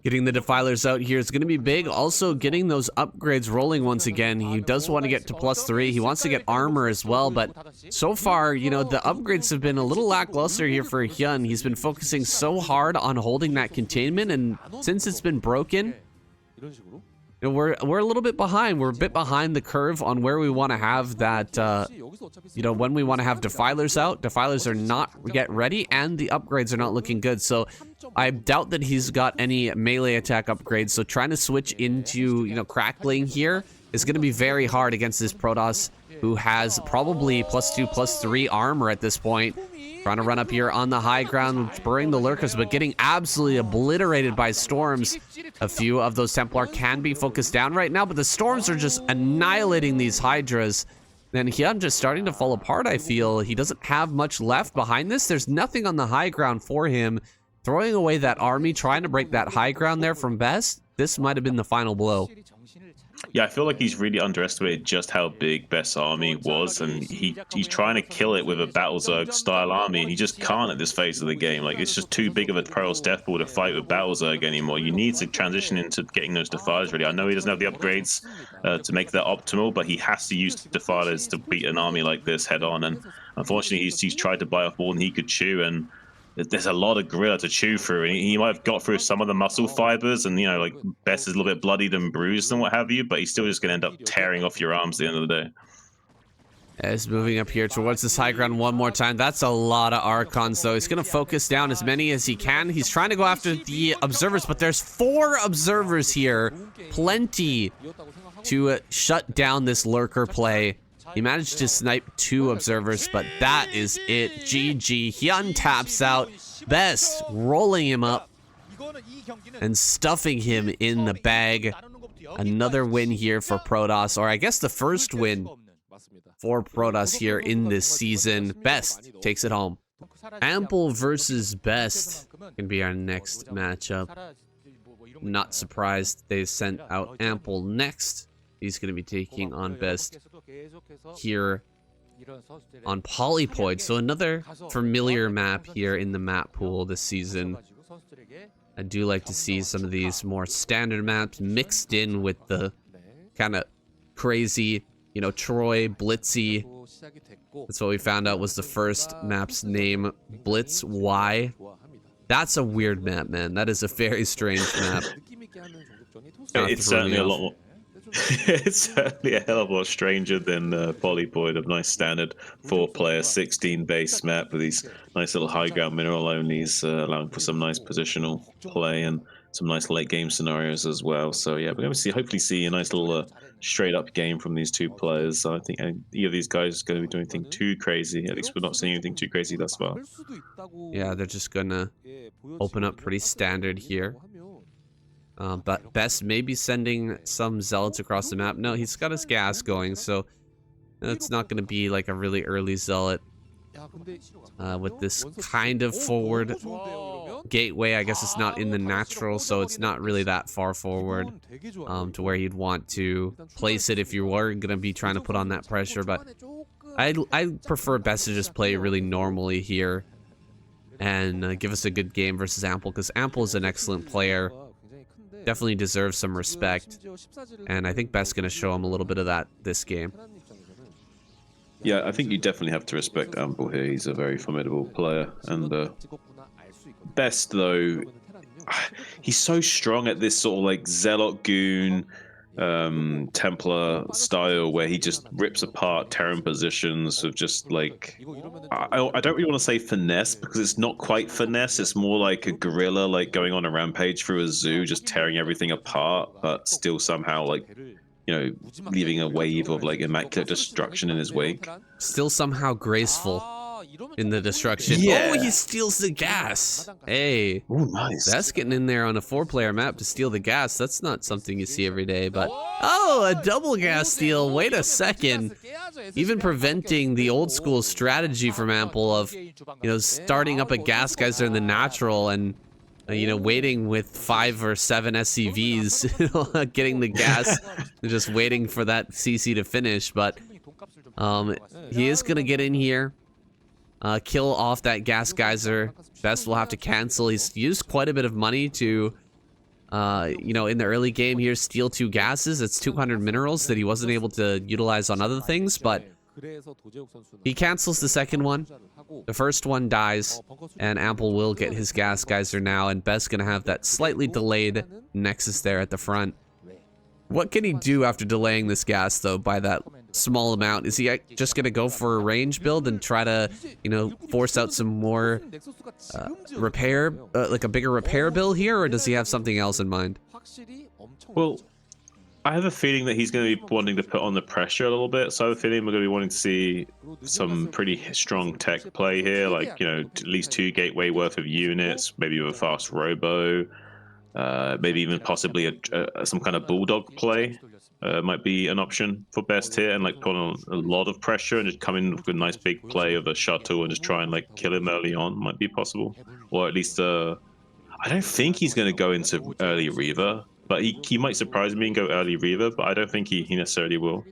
Getting the Defilers out here is going to be big. Also, getting those upgrades rolling once again. He does want to get to +3. He wants to get armor as well, but so far, the upgrades have been a little lackluster here for Hyun. He's been focusing so hard on holding that containment, and since it's been broken, we're a little bit behind. We're a bit behind the curve on where we want to have that, when we want to have Defilers out. Defilers are not yet ready, and the upgrades are not looking good. So I doubt that he's got any melee attack upgrades. So trying to switch into, Crackling here is going to be very hard against this Protoss, who has probably +2, +3 armor at this point. Trying to run up here on the high ground, spurring the Lurkers, but getting absolutely obliterated by storms. A few of those Templar can be focused down right now, but the storms are just annihilating these Hydras. And Hyun just starting to fall apart, I feel. He doesn't have much left behind this. There's nothing on the high ground for him. Throwing away that army, trying to break that high ground there from Best, this might have been the final blow. Yeah, I feel like he's really underestimated just how big Best's army was, and he's trying to kill it with a Battle Zerg style army, and he just can't at this phase of the game. Like, it's just too big of a Protoss death pool to fight with Battle Zerg anymore. You need to transition into getting those Defilers ready. I know he doesn't have the upgrades to make that optimal, but he has to use Defilers to beat an army like this head on, and unfortunately he's tried to bite off more than he could chew, and there's a lot of gorilla to chew through, and he might have got through some of the muscle fibers, and like Best is a little bit bloodied and bruised and what have you, but he's still just going to end up tearing off your arms at the end of the day. As moving up here towards this high ground one more time. That's a lot of Archons, though. He's going to focus down as many as he can. He's trying to go after the Observers, but there's 4 Observers here. Plenty to shut down this Lurker play. He managed to snipe 2 Observers, but that is it. GG. Hyun taps out. Best rolling him up and stuffing him in the bag. Another win here for Protoss, or I guess the first win for Protoss here in this season. Best takes it home. Ample versus Best can be our next matchup. Not surprised they sent out Ample next. He's going to be taking on Best here on Polypoid. So another familiar map here in the map pool this season. I do like to see some of these more standard maps mixed in with the kind of crazy, Troy, Blitzy. That's what we found out was the first map's name, Blitz Y. That's a weird map, man. That is a very strange map. It's certainly a lot more. It's certainly a hell of a lot stranger than Polypoid, a nice standard 4-player 16 base map with these nice little high ground mineral onlys, allowing for some nice positional play and some nice late game scenarios as well. So yeah, we're going to hopefully see a nice little straight up game from these 2 players. I think either of these guys is going to be doing anything too crazy. At least we're not seeing anything too crazy thus far. Yeah, they're just going to open up pretty standard here. But Best may be sending some Zealots across the map. No, he's got his gas going, so it's not going to be like a really early Zealot with this kind of forward gateway. I guess it's not in the natural, so it's not really that far forward to where you'd want to place it if you were going to be trying to put on that pressure. But I prefer best to just play really normally here and give us a good game versus Ample, because Ample is an excellent player. Definitely deserves some respect, and I think Best's going to show him a little bit of that this game. Yeah, I think you definitely have to respect Ample here. He's a very formidable player, and Best, though, he's so strong at this sort of like Zealot Goon, Templar style, where he just rips apart Terran positions of just like, I don't really want to say finesse, because it's not quite finesse. It's more like a guerrilla, like going on a rampage through a zoo, just tearing everything apart, but still somehow like, you know, leaving a wave of like immaculate destruction in his wake. Still somehow graceful in the destruction. Yeah. Oh, he steals the gas. Hey, Oh, nice. that's getting in there on a 4-player map to steal the gas. That's not something you see every day, but oh, a double gas steal. Wait a second. Even preventing the old school strategy from Ample of, you know, starting up a gas geyser in the natural and, you know, waiting with 5 or 7 SCVs, getting the gas, and just waiting for that CC to finish. But he is going to get in here. Kill off that gas geyser. Best will have to cancel. He's used quite a bit of money to, you know, in the early game here, steal 2 gases. It's 200 minerals that he wasn't able to utilize on other things, but he cancels the second one. The first one dies, and Ample will get his gas geyser now, and Best's gonna have that slightly delayed Nexus there at the front. What can he do after delaying this gas, though, by that small amount? Is he just going to go for a range build and try to, you know, force out some more repair, like a bigger repair build here, or does he have something else in mind? Well, I have a feeling that he's going to be wanting to put on the pressure a little bit, so I have a feeling we're going to be wanting to see some pretty strong tech play here, like, you know, at least 2 gateway worth of units, maybe with a fast robo. Maybe even possibly some kind of bulldog play might be an option for Best here, and like put on a lot of pressure and just come in with a nice big play of a shuttle and just try and like kill him early on might be possible. Or at least I don't think he's going to go into early Reaver, but he might surprise me and go early Reaver, but I don't think he necessarily will.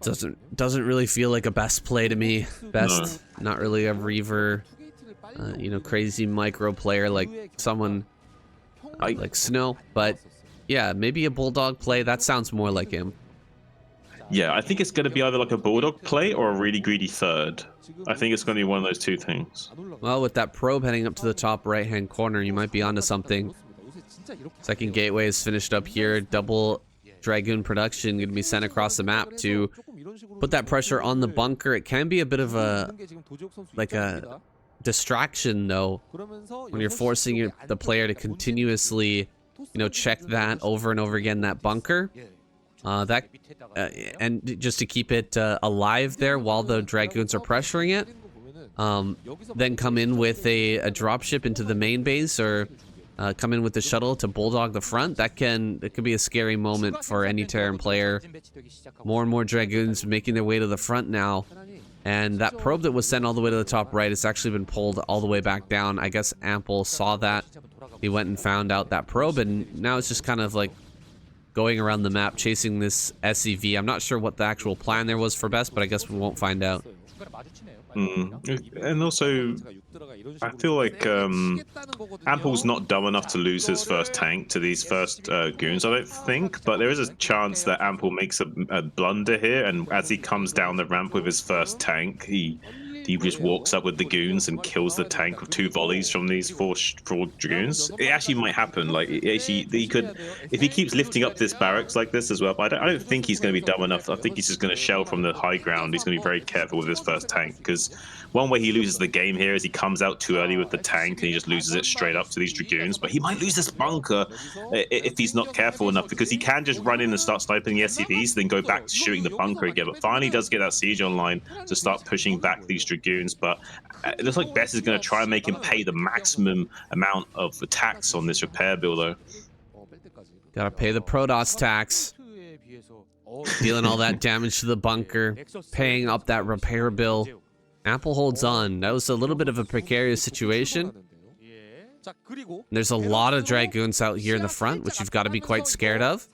Doesn't really feel like a Best play to me. Best, no. Not really a Reaver, you know, crazy micro player like someone like Snow, but yeah, maybe a bulldog play. That sounds more like him. Yeah, I think it's going to be either like a bulldog play or a really greedy third. I think it's going to be one of those 2 things. Well, with that probe heading up to the top right-hand corner, you might be onto something. Second gateway is finished up here. Double Dragoon production going to be sent across the map to put that pressure on the bunker. It can be a bit of a, like a distraction, though, when you're forcing the player to continuously, you know, check that over and over again, that bunker, and just to keep it alive there while the Dragoons are pressuring it, then come in with a dropship into the main base, or come in with the shuttle to bulldog the front. It could be a scary moment for any Terran player. More and more Dragoons making their way to the front now. And that probe that was sent all the way to the top right has actually been pulled all the way back down. I guess Ample saw that. He went and found out that probe, and now it's just kind of like going around the map chasing this SCV. I'm not sure what the actual plan there was for Best, but I guess we won't find out. And also, I feel like Ample's not dumb enough to lose his first tank to these first goons, I don't think, but there is a chance that Ample makes a blunder here, and as he comes down the ramp with his first tank, he just walks up with the goons and kills the tank with 2 volleys from these 4 dragoons. It actually might happen. Like, he could, if he keeps lifting up this barracks like this as well. But I don't think he's going to be dumb enough. I think he's just going to shell from the high ground. He's going to be very careful with his first tank, because one way he loses the game here is he comes out too early with the tank and he just loses it straight up to these dragoons. But he might lose this bunker if he's not careful enough, because he can just run in and start sniping the SCVs, then go back to shooting the bunker again. But finally, he does get that siege online to start pushing back these dragoons. But it looks like Best is going to try and make him pay the maximum amount of tax on this repair bill, though. Gotta pay the Protoss tax. Dealing all that damage to the bunker, paying up that repair bill. Ample holds on. That was a little bit of a precarious situation. There's a lot of Dragoons out here in the front, which you've got to be quite scared of.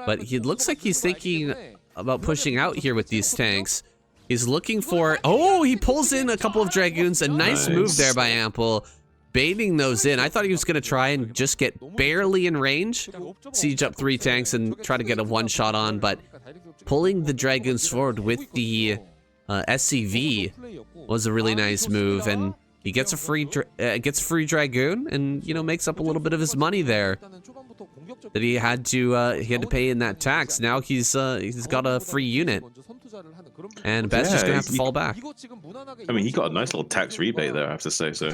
But he looks like he's thinking about pushing out here with these tanks. He's looking for... Oh, he pulls in a couple of Dragoons. A nice move there by Ample. Baiting those in. I thought he was going to try and just get barely in range. Siege up 3 tanks and try to get a one-shot on. But pulling the Dragoons forward with the SCV was a really nice move. And he gets a free Dragoon and, you know, makes up a little bit of his money there that he had to pay in that tax. Now he's got a free unit. And Best just gonna have to fall back. I mean, he got a nice little tax rebate there, I have to say so.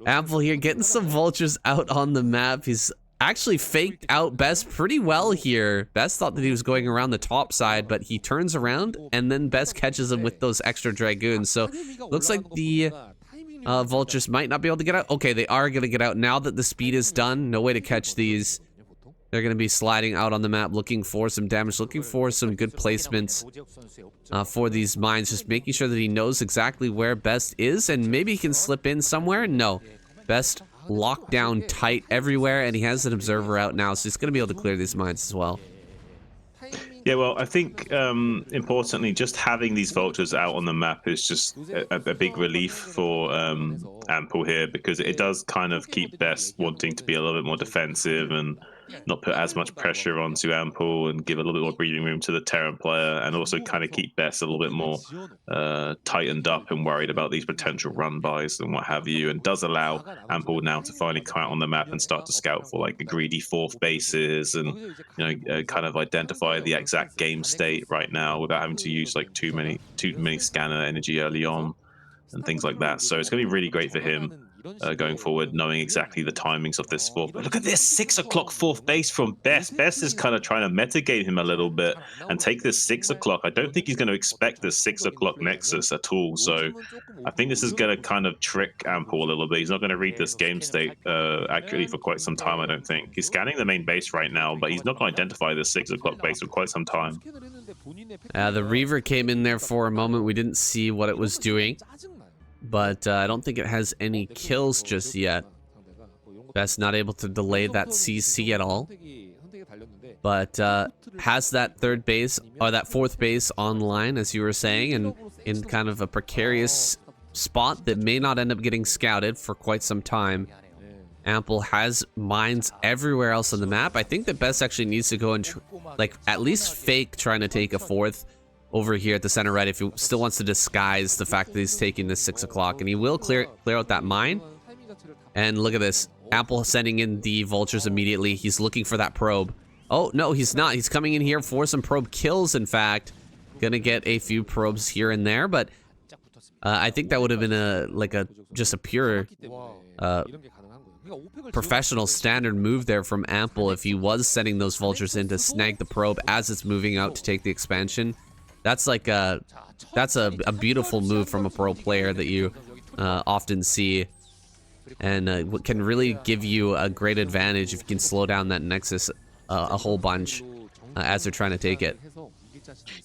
Ample here getting some vultures out on the map. He's actually faked out Best pretty well here. Best thought that he was going around the top side, but he turns around and then Best catches him with those extra Dragoons. So looks like the vultures might not be able to get out. Okay, they are gonna get out now that the speed is done. No way to catch these. They're going to be sliding out on the map, looking for some damage, looking for some good placements for these mines, just making sure that he knows exactly where Best is, and maybe he can slip in somewhere. No, Best locked down tight everywhere, and he has an observer out now, so he's going to be able to clear these mines as well. Yeah, well, I think importantly, just having these vultures out on the map is just a big relief for Ample here, because it does kind of keep Best wanting to be a little bit more defensive and not put as much pressure onto Ample and give a little bit more breathing room to the Terran player, and also kind of keep Best a little bit more tightened up and worried about these potential run bys and what have you, and does allow Ample now to finally come out on the map and start to scout for like the greedy 4th bases and, you know, kind of identify the exact game state right now without having to use like too many scanner energy early on and things like that. So it's going to be really great for him going forward, knowing exactly the timings of this 4th. But look at this 6 o'clock 4th base from Best. Best is kind of trying to metagame him a little bit and take this 6 o'clock. I don't think he's going to expect this 6 o'clock Nexus at all. So I think this is going to kind of trick Ample a little bit. He's not going to read this game state accurately for quite some time, I don't think. He's scanning the main base right now, but he's not going to identify this 6 o'clock base for quite some time. The Reaver came in there for a moment. We didn't see what it was doing, but I don't think it has any kills just yet. Best not able to delay that CC at all, but has that 3rd base or that 4th base online, as you were saying, and in kind of a precarious spot that may not end up getting scouted for quite some time. Ample has mines everywhere else on the map. I think that Best actually needs to go and like at least fake trying to take a 4th over here at the center right if he still wants to disguise the fact that he's taking this 6 o'clock, and he will clear out that mine. And look at this, Ample sending in the vultures immediately. He's looking for that probe. Oh no, he's not. He's coming in here for some probe kills. In fact, gonna get a few probes here and there, but I think that would have been just a pure professional standard move there from Ample if he was sending those vultures in to snag the probe as it's moving out to take the expansion. That's like that's a beautiful move from a pro player that you often see, and can really give you a great advantage if you can slow down that Nexus a whole bunch as they're trying to take it.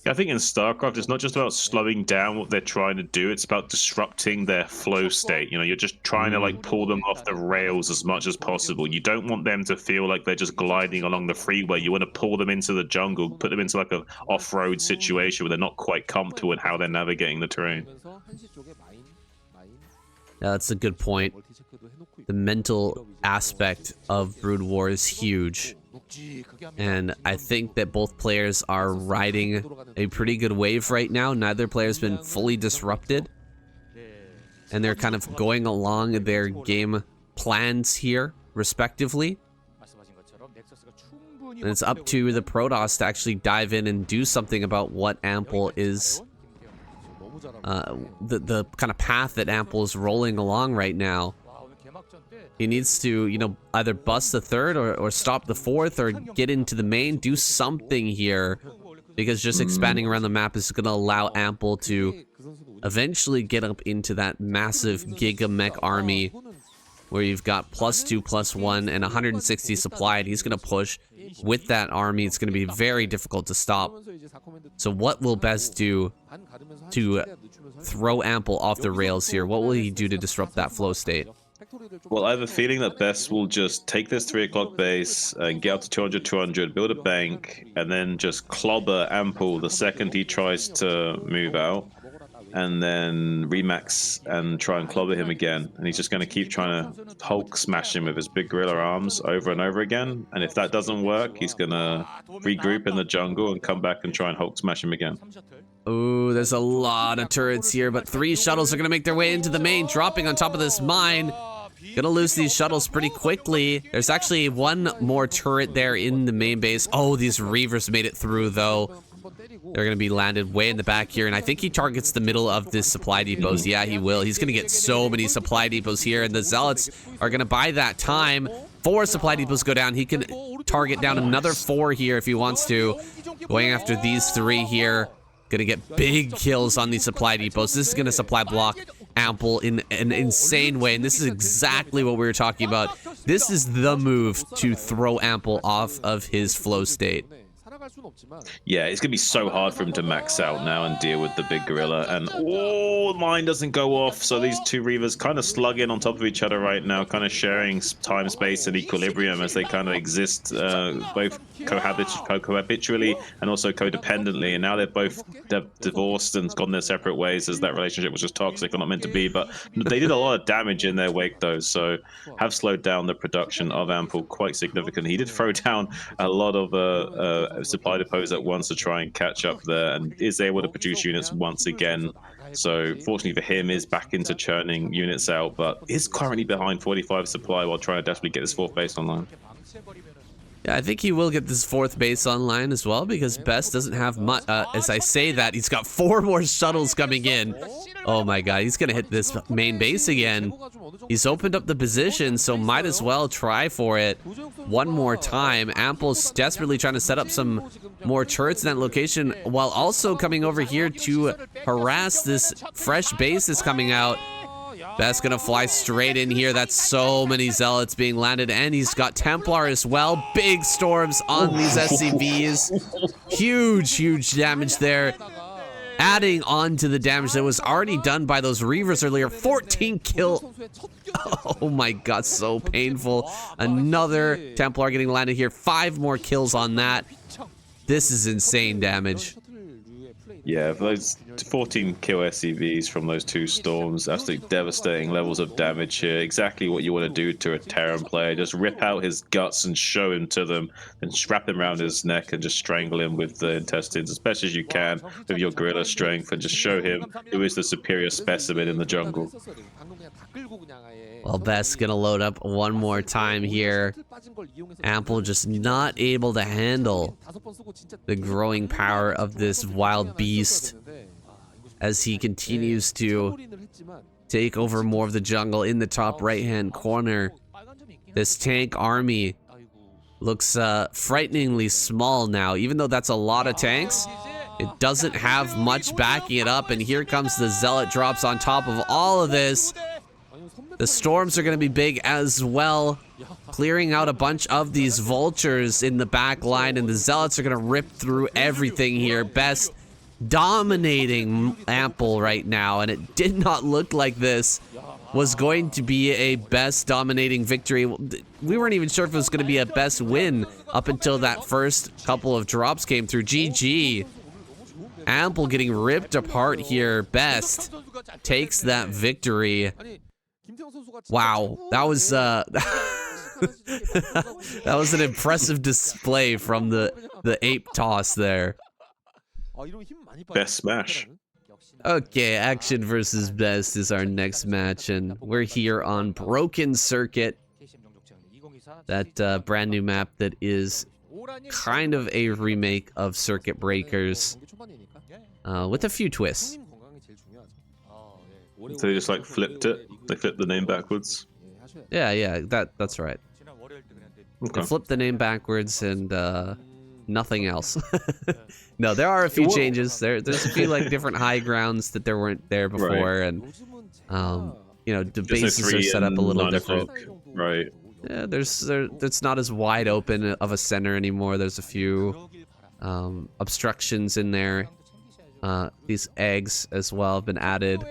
Yeah, I think in StarCraft, it's not just about slowing down what they're trying to do, it's about disrupting their flow state. You know, you're just trying to like pull them off the rails as much as possible. You don't want them to feel like they're just gliding along the freeway. You want to pull them into the jungle, put them into like a off-road situation where they're not quite comfortable in how they're navigating the terrain. Yeah, that's a good point. The mental aspect of Brood War is huge. And I think that both players are riding a pretty good wave right now. Neither player's been fully disrupted, and they're kind of going along their game plans here, respectively. And it's up to the Protoss to actually dive in and do something about what Ample is, the kind of path that Ample is rolling along right now. He needs to, you know, either bust the 3rd or stop the 4th or get into the main, do something here, because just expanding around the map is going to allow Ample to eventually get up into that massive Giga Mech army where you've got +2, +1, and 160 supplied. He's going to push with that army. It's going to be very difficult to stop. So what will Best do to throw Ample off the rails here. What will he do to disrupt that flow state? Well, I have a feeling that Best will just take this 3 o'clock base and get up to 200, 200, build a bank, and then just clobber Ample the second he tries to move out, and then remax and try and clobber him again. And he's just going to keep trying to Hulk smash him with his big gorilla arms over and over again. And if that doesn't work, he's going to regroup in the jungle and come back and try and Hulk smash him again. Ooh, there's a lot of turrets here, but 3 shuttles are going to make their way into the main, dropping on top of this mine. Gonna lose these shuttles pretty quickly. There's actually 1 more turret there in the main base. Oh, these Reavers made it through, though. They're gonna be landed way in the back here, and I think he targets the middle of this supply depots. Yeah, he will. He's gonna get so many supply depots here, and the Zealots are gonna buy that time. 4 supply depots go down. He can target down another 4 here if he wants to. Going after these 3 here. Gonna get big kills on these supply depots. This is gonna supply block Ample in an insane way, and this is exactly what we were talking about. This is the move to throw Ample off of his flow state. Yeah, it's gonna be so hard for him to max out now and deal with the big gorilla. And oh, mine doesn't go off. So these 2 Reavers kind of slugging on top of each other right now, kind of sharing time, space, and equilibrium as they kind of exist, both cohabitually and also codependently. And now they're both divorced and gone their separate ways, as that relationship was just toxic or not meant to be. But they did a lot of damage in their wake, though, so have slowed down the production of Ample quite significantly. He did throw down a lot of supply depots at once to try and catch up there, and is able to produce units once again. So fortunately for him, is back into churning units out, but is currently behind 45 supply while trying to desperately get his 4th base online. Yeah, I think he will get this 4th base online as well, because Best doesn't have much. As I say that, he's got 4 more shuttles coming in. Oh my god, he's gonna hit this main base again. He's opened up the position, so might as well try for it one more time. Ample's desperately trying to set up some more turrets in that location, while also coming over here to harass this fresh base that's coming out. Best gonna fly straight in here. That's so many Zealots being landed, and he's got Templar as well. Big storms on these SCVs. Huge damage there. Adding on to the damage that was already done by those Reavers earlier. 14 kill. Oh my god, so painful. Another Templar getting landed here. 5 more kills on that. This is insane damage. Yeah, those 14 kill SCVs from those 2 storms, absolutely devastating levels of damage here. Exactly what you want to do to a Terran player. Just rip out his guts and show him to them, and strap him around his neck and just strangle him with the intestines as best as you can with your gorilla strength, and just show him who is the superior specimen in the jungle. Well, Best's gonna load up one more time here. Ample just not able to handle the growing power of this wild beast as he continues to take over more of the jungle in the top right-hand corner. This tank army looks frighteningly small now. Even though that's a lot of tanks, it doesn't have much backing it up, and here comes the Zealot drops on top of all of this. The storms are going to be big as well, clearing out a bunch of these vultures in the back line, and the Zealots are going to rip through everything here. Best dominating Ample right now, and it did not look like this was going to be a Best dominating victory. We weren't even sure if it was going to be a Best win up until that first couple of drops came through. GG. Ample getting ripped apart here. Best takes that victory. Wow, that was that was an impressive display from the ape toss there. Best smash. Okay, Action versus Best is our next match, and we're here on Broken Circuit. That brand new map that is kind of a remake of Circuit Breakers, with a few twists. So they just like flipped it. They flipped the name backwards. Yeah, that's right. Okay. They flipped the name backwards and nothing else. No, there are a few changes. There's a few like different high grounds that there weren't there before, right. And you know, the bases are set up a little different. Right. Yeah, it's not as wide open of a center anymore. There's a few obstructions in there. These eggs as well have been added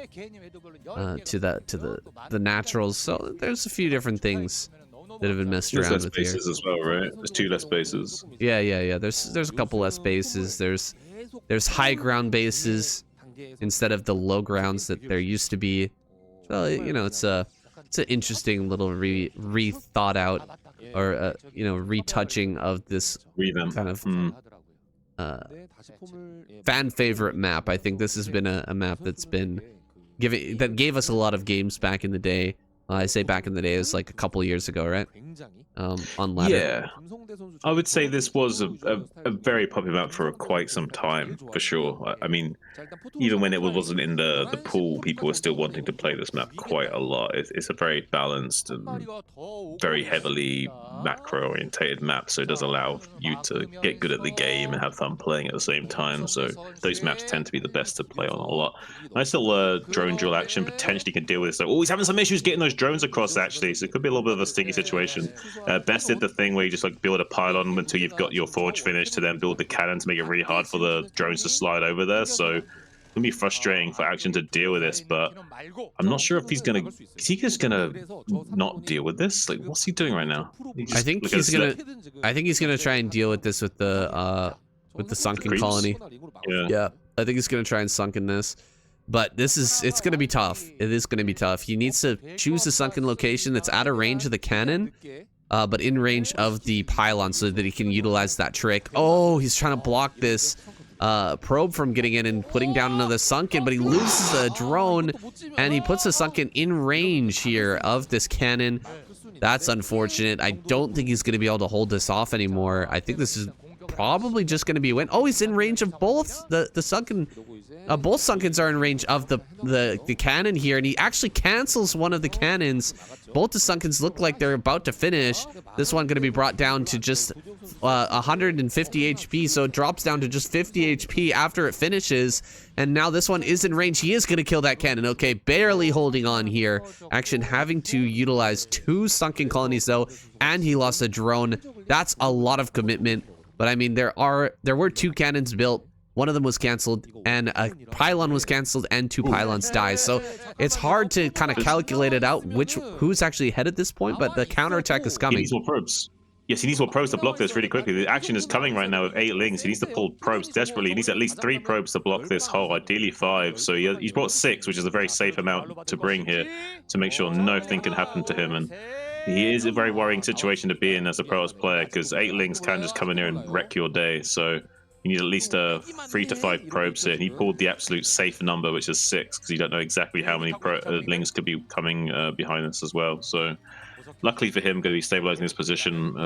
to the naturals. So there's a few different things that have been messed There's around less with here. bases as well, right? There's 2 less bases. Yeah. There's a couple less bases. There's high ground bases instead of the low grounds that there used to be. So you know, it's an interesting little re-thought out or you know, retouching of this Revamp. kind of fan favorite map. I think this has been a map that's been gave us a lot of games back in the day. I say back in the day, it was like a couple years ago, right? On ladder. Yeah, I would say this was a very popular map for quite some time, for sure. I mean, even when it wasn't in the pool, people were still wanting to play this map quite a lot. It's a very balanced and very heavily macro-orientated map, so it does allow you to get good at the game and have fun playing at the same time. So those maps tend to be the best to play on a lot. Nice little drone drill action, potentially can deal with this. Oh, he's having some issues getting those drones across, actually, so it could be a little bit of a sticky situation. Best did the thing where you just like build a pylon until you've got your forge finished to then build the cannon to make it really hard for the drones to slide over there. So it's gonna be frustrating for Action to deal with this, but I'm not sure if he's gonna. Is he just gonna not deal with this? Like, what's he doing right now? I think he's gonna try and deal with this with the sunken Creeps? colony. Yeah. I think he's gonna try and sunken this. But it's gonna be tough. It is gonna be tough. He needs to choose a sunken location that's out of range of the cannon, but in range of the pylon so that he can utilize that trick. Oh, he's trying to block this probe from getting in and putting down another sunken, but he loses a drone and he puts a sunken in range here of this cannon. That's unfortunate. I don't think he's gonna be able to hold this off anymore. I think this is probably just gonna be a win. Oh, he's in range of both the sunken. Both sunkens are in range of the cannon here, and he actually cancels one of the cannons. Both the sunkens look like they're about to finish. This one going to be brought down to just 150 HP, so it drops down to just 50 HP after it finishes. And now this one is in range. He is going to kill that cannon. Okay, barely holding on here. Action having to utilize 2 sunken colonies, though, and he lost a drone. That's a lot of commitment. But I mean, there were 2 cannons built. One of them was canceled, and a pylon was canceled, and 2 pylons died. So it's hard to kind of calculate it out who's actually ahead at this point, but the counterattack is coming. He needs more probes. Yes, he needs more probes to block this really quickly. The Action is coming right now with 8 lings. He needs to pull probes desperately. He needs at least 3 probes to block this hole, ideally 5. So he's brought 6, which is a very safe amount to bring here to make sure nothing can happen to him. And he is a very worrying situation to be in as a Protoss player, because 8 lings can just come in here and wreck your day. So you need at least 3 to 5 probes here. And he pulled the absolute safe number, which is 6, because you don't know exactly how many lings could be coming behind this as well. So luckily for him, going to be stabilizing his position.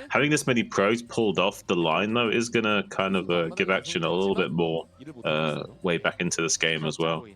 Having this many probes pulled off the line, though, is going to kind of give Action a little bit more way back into this game as well.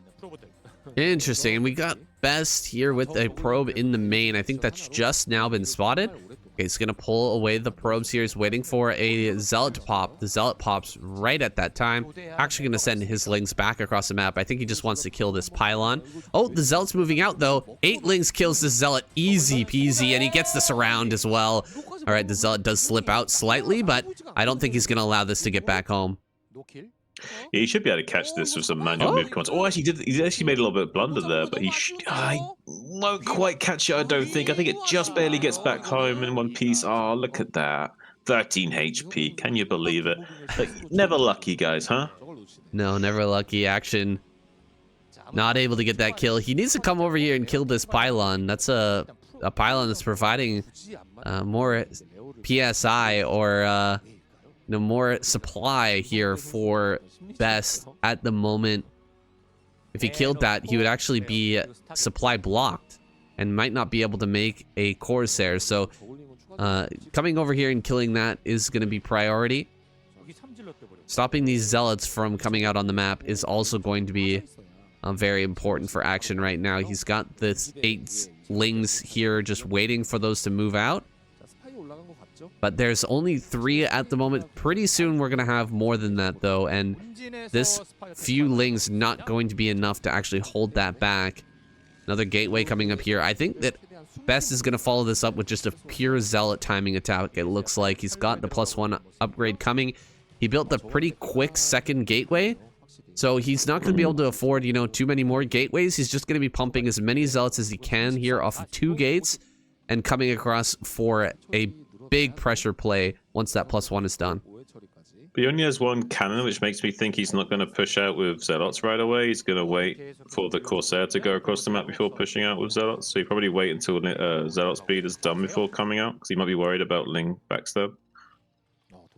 Interesting. And we got Best here with a probe in the main. I think that's just now been spotted. Okay, he's going to pull away the probes here. He's waiting for a Zealot to pop. The Zealot pops right at that time. Actually going to send his lings back across the map. I think he just wants to kill this pylon. Oh, the Zealot's moving out, though. 8 lings kills this Zealot. Easy peasy. And he gets this around as well. All right, the Zealot does slip out slightly, but I don't think he's going to allow this to get back home. Yeah, he should be able to catch this with some manual move commands. Oh, actually, he actually made a little bit of blunder there, but he won't quite catch it, I don't think. I think it just barely gets back home in one piece. Oh, look at that. 13 HP. Can you believe it? Like, never lucky, guys, huh? No, never lucky. Action. Not able to get that kill. He needs to come over here and kill this pylon. That's a pylon that's providing more PSI or... no more supply here for Best at the moment. If he killed that, he would actually be supply blocked and might not be able to make a Corsair. So coming over here and killing that is going to be priority. Stopping these Zealots from coming out on the map is also going to be very important for Action right now. He's got this 8 lings here just waiting for those to move out. But there's only 3 at the moment. Pretty soon we're going to have more than that, though. And this few lings not going to be enough to actually hold that back. Another gateway coming up here. I think that Best is going to follow this up with just a pure Zealot timing attack. It looks like he's got the +1 upgrade coming. He built the pretty quick second gateway. So he's not going to be able to afford, you know, too many more gateways. He's just going to be pumping as many zealots as he can here off of 2 gates and coming across for a big pressure play once that +1 is done. But he only has 1 cannon, which makes me think he's not going to push out with zealots right away. He's going to wait for the Corsair to go across the map before pushing out with zealots. So he probably wait until zealot speed is done before coming out, because he might be worried about Ling backstab.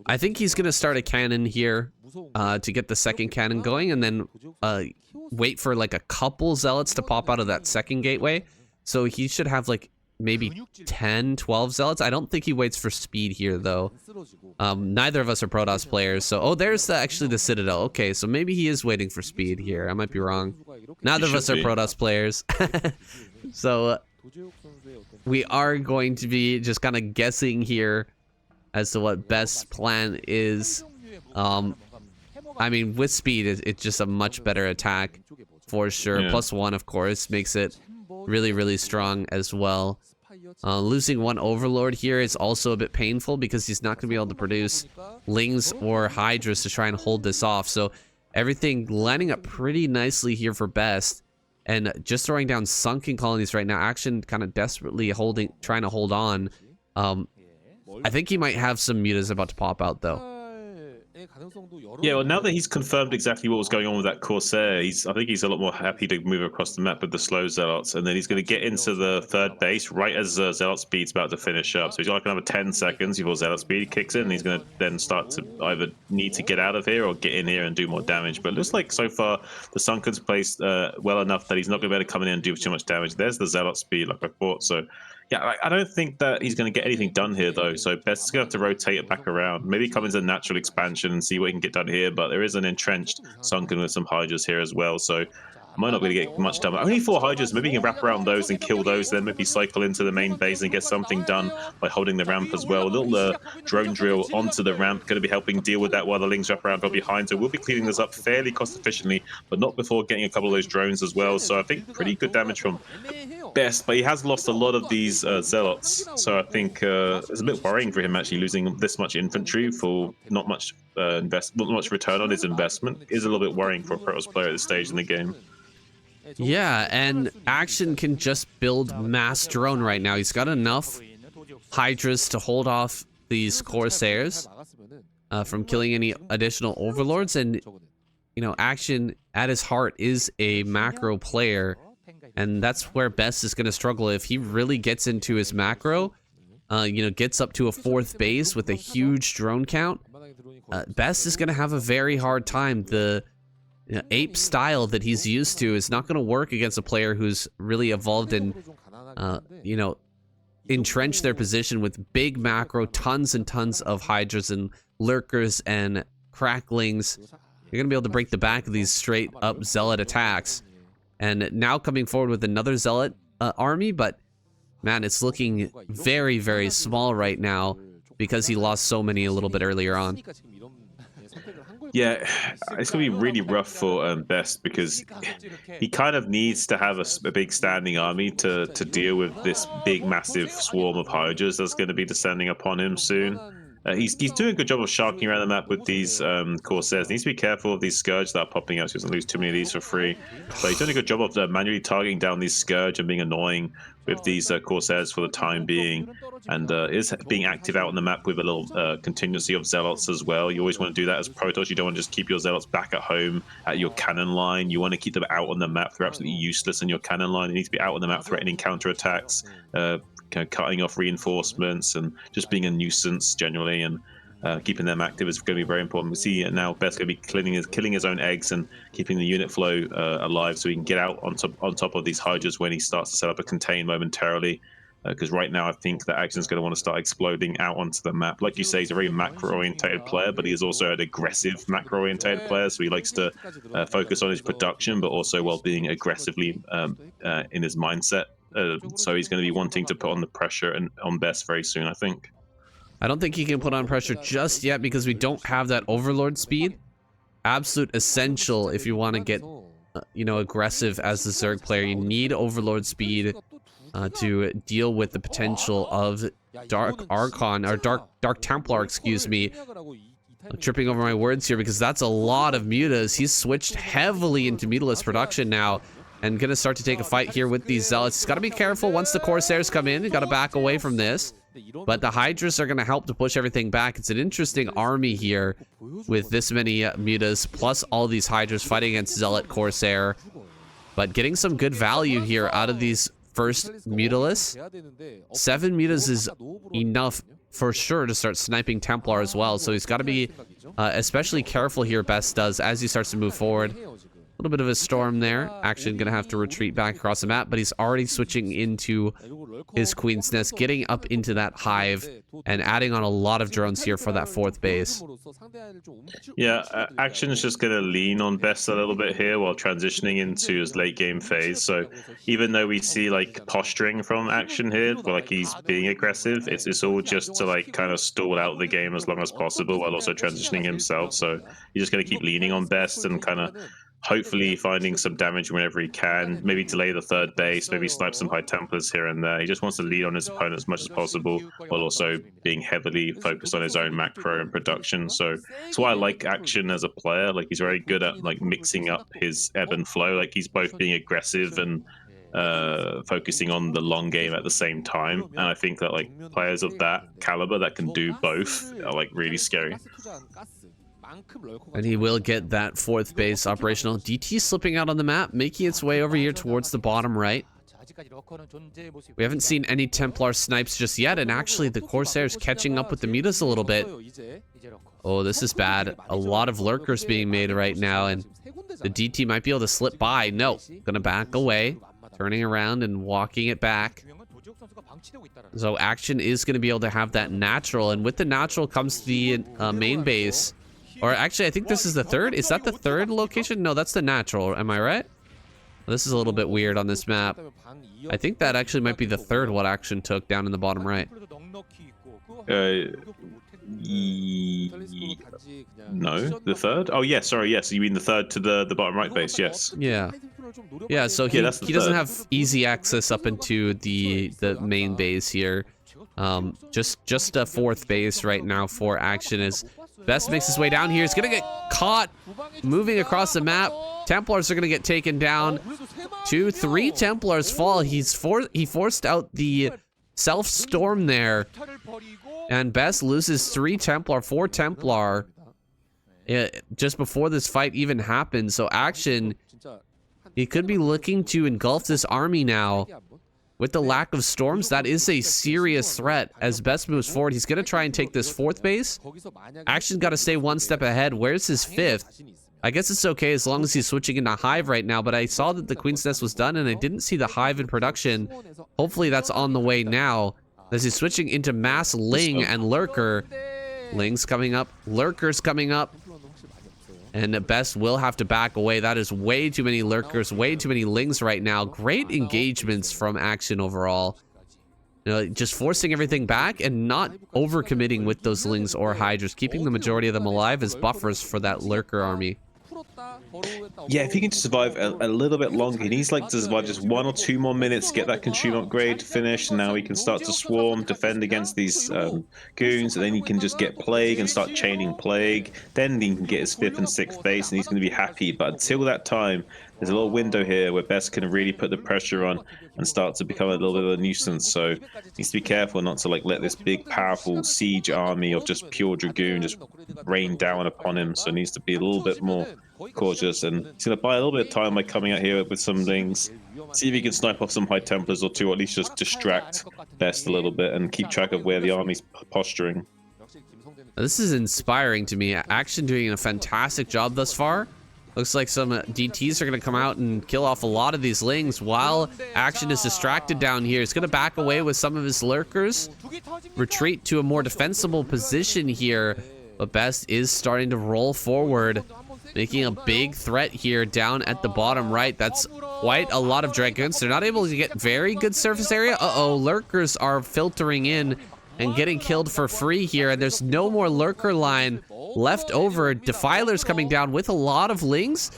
I think he's going to start a cannon here to get the second cannon going, and then wait for like a couple zealots to pop out of that second gateway. So he should have like maybe 10, 12 zealots. I don't think he waits for speed here, though. Neither of us are Protoss players. So, oh, there's actually the Citadel. Okay, so maybe he is waiting for speed here. I might be wrong. Neither of us are Protoss players. So, we are going to be just kind of guessing here as to what best plan is. I mean, with speed, it's just a much better attack for sure. Yeah. +1, of course, makes it really, really strong as well. Losing 1 Overlord here is also a bit painful because he's not going to be able to produce Lings or Hydras to try and hold this off. So everything lining up pretty nicely here for Best. And just throwing down sunken colonies right now. Action kind of desperately trying to hold on. I think he might have some mutas about to pop out, though. Yeah, well, now that he's confirmed exactly what was going on with that Corsair, I think he's a lot more happy to move across the map with the slow zealots, and then he's going to get into the 3rd base right as zealot speed's about to finish up. So he's got like another 10 seconds before zealot speed kicks in, and he's going to then start to either need to get out of here or get in here and do more damage. But it looks like so far the Sunken's placed well enough that he's not going to be able to come in and do too much damage. There's the zealot speed, like I thought. So yeah, I don't think that he's going to get anything done here, though. So Best's going to have to rotate it back around. Maybe come into natural expansion and see what he can get done here. But there is an entrenched Sunken with some Hydras here as well. So might not be able to get much done. But only 4 Hydras. Maybe he can wrap around those and kill those. Then maybe cycle into the main base and get something done by holding the ramp as well. A little drone drill onto the ramp. Going to be helping deal with that while the Lings wrap around from behind. So we'll be cleaning this up fairly cost efficiently, but not before getting a couple of those drones as well. So I think pretty good damage from Best, but he has lost a lot of these zealots, so I think it's a bit worrying for him actually losing this much infantry for not much not much return on his investment. Is a little bit worrying for a Protoss player at this stage in the game. Yeah, and Action can just build mass drone right now. He's got enough Hydras to hold off these Corsairs from killing any additional Overlords, and you know, Action at his heart is a macro player. And that's where Best is going to struggle. If he really gets into his macro, you know, gets up to a 4th base with a huge drone count, Best is going to have a very hard time. The ape style that he's used to is not going to work against a player who's really evolved and, you know, entrenched their position with big macro, tons and tons of Hydras and Lurkers and Cracklings. You're going to be able to break the back of these straight up Zealot attacks. And now coming forward with another Zealot army, but man, it's looking very, very small right now because he lost so many a little bit earlier on. Yeah, it's going to be really rough for Best because he kind of needs to have a big standing army to deal with this big, massive swarm of Hydras that's going to be descending upon him soon. He's doing a good job of sharking around the map with these Corsairs. He needs to be careful of these Scourge that are popping out so he doesn't lose too many of these for free. But he's doing a good job of manually targeting down these Scourge and being annoying with these Corsairs for the time being. And is being active out on the map with a little contingency of Zealots as well. You always want to do that as Protoss. You don't want to just keep your Zealots back at home at your cannon line. You want to keep them out on the map. They're absolutely useless in your cannon line. They need to be out on the map threatening counterattacks. Kind of cutting off reinforcements and just being a nuisance generally, and keeping them active is going to be very important. We see now Best's going to be killing his own eggs and keeping the unit flow alive so he can get out on top of these Hydras when he starts to set up a contain momentarily. Because right now I think that Action's going to want to start exploding out onto the map. Like you say, he's a very macro-orientated player, but he is also an aggressive macro-orientated player, so he likes to focus on his production, but also while being aggressively in his mindset. So he's going to be wanting to put on the pressure on Best very soon, I think. I don't think he can put on pressure just yet because we don't have that Overlord speed. Absolute essential if you want to get, you know, aggressive as the Zerg player. You need Overlord speed to deal with the potential of Dark Archon, or Dark Templar, excuse me, I'm tripping over my words here because that's a lot of mutas. He's switched heavily into mutalist production now and gonna start to take a fight here with these zealots. He's got to be careful once the Corsairs come in. You got to back away from this. But the Hydras are going to help to push everything back. It's an interesting army here with this many mutas, plus all these Hydras fighting against Zealot Corsair. But getting some good value here out of these first mutalists. 7 mutas is enough for sure to start sniping Templar as well. So he's got to be especially careful here, Best does, as he starts to move forward. A little bit of a storm there. Action gonna have to retreat back across the map, but he's already switching into his Queen's Nest, getting up into that hive and adding on a lot of drones here for that 4th base. Yeah, Action is just gonna lean on Best a little bit here while transitioning into his late game phase. So even though we see like posturing from Action here, where like he's being aggressive, it's all just to like kind of stall out the game as long as possible while also transitioning himself. So he's just gonna keep leaning on Best and kind of hopefully finding some damage whenever he can, maybe delay the 3rd base, maybe snipe some High Templars here and there. He just wants to lead on his opponent as much as possible while also being heavily focused on his own macro and production. So that's why I like Action as a player. Like he's very good at like mixing up his ebb and flow. Like he's both being aggressive and focusing on the long game at the same time. And I think that like players of that caliber that can do both are like really scary. And he will get that 4th base operational. DT slipping out on the map, making its way over here towards the bottom right. We haven't seen any Templar snipes just yet, and actually the Corsairs catching up with the mutas a little bit. Oh, this is bad. A lot of lurkers being made right now, and the DT might be able to slip by. No, gonna back away, turning around and walking it back. So Action is gonna be able to have that natural, and with the natural comes the main base. Or actually, I think this is the 3rd. Is that the 3rd location? No, that's the natural. Am I right? This is a little bit weird on this map. I think that actually might be the 3rd what Action took down in the bottom right. No, the 3rd? Oh, yeah, sorry, yes. You mean the 3rd to the bottom right base, yes. Yeah. Yeah, so he doesn't have easy access up into the main base here. Just a 4th base right now for Action as Best makes his way down here. He's gonna get caught moving across the map. Templars are gonna get taken down. 2, 3 Templars fall. He forced out the self-storm there. And Best loses 3 Templar, 4 Templar just before this fight even happened. So Action, he could be looking to engulf this army now. With the lack of storms, that is a serious threat. As Best moves forward, he's going to try and take this 4th base. Action's got to stay 1 step ahead. Where's his 5th? I guess it's okay as long as he's switching into Hive right now, but I saw that the Queen's Nest was done, and I didn't see the Hive in production. Hopefully that's on the way now, as he's switching into Mass Ling and Lurker. Ling's coming up. Lurker's coming up. And Best will have to back away. That is way too many Lurkers, way too many Lings right now. Great engagements from Action overall. You know, just forcing everything back and not overcommitting with those Lings or Hydras, keeping the majority of them alive as buffers for that Lurker army. Yeah, if he can just survive a little bit longer, he needs like to survive just 1 or 2 more minutes, get that consume upgrade finished, and now he can start to swarm, defend against these goons, and then he can just get Plague and start chaining Plague. Then he can get his 5th and 6th base, and he's going to be happy. But until that time, there's a little window here where Best can really put the pressure on and start to become a little bit of a nuisance. So he needs to be careful not to like let this big, powerful siege army of just pure Dragoon just rain down upon him. So he needs to be a little bit more cautious, and he's going to buy a little bit of time by coming out here with some Lings. See if he can snipe off some High Templars or 2, or at least just distract Best a little bit and keep track of where the army's posturing. This is inspiring to me. Action doing a fantastic job thus far. Looks like some DTs are going to come out and kill off a lot of these Lings while Action is distracted down here. He's going to back away with some of his Lurkers, retreat to a more defensible position here. But Best is starting to roll forward, making a big threat here down at the bottom right. That's quite a lot of Dragoons. They're not able to get very good surface area. Uh-oh, Lurkers are filtering in and getting killed for free here, and there's no more Lurker line left over. Defiler's coming down with a lot of Lings,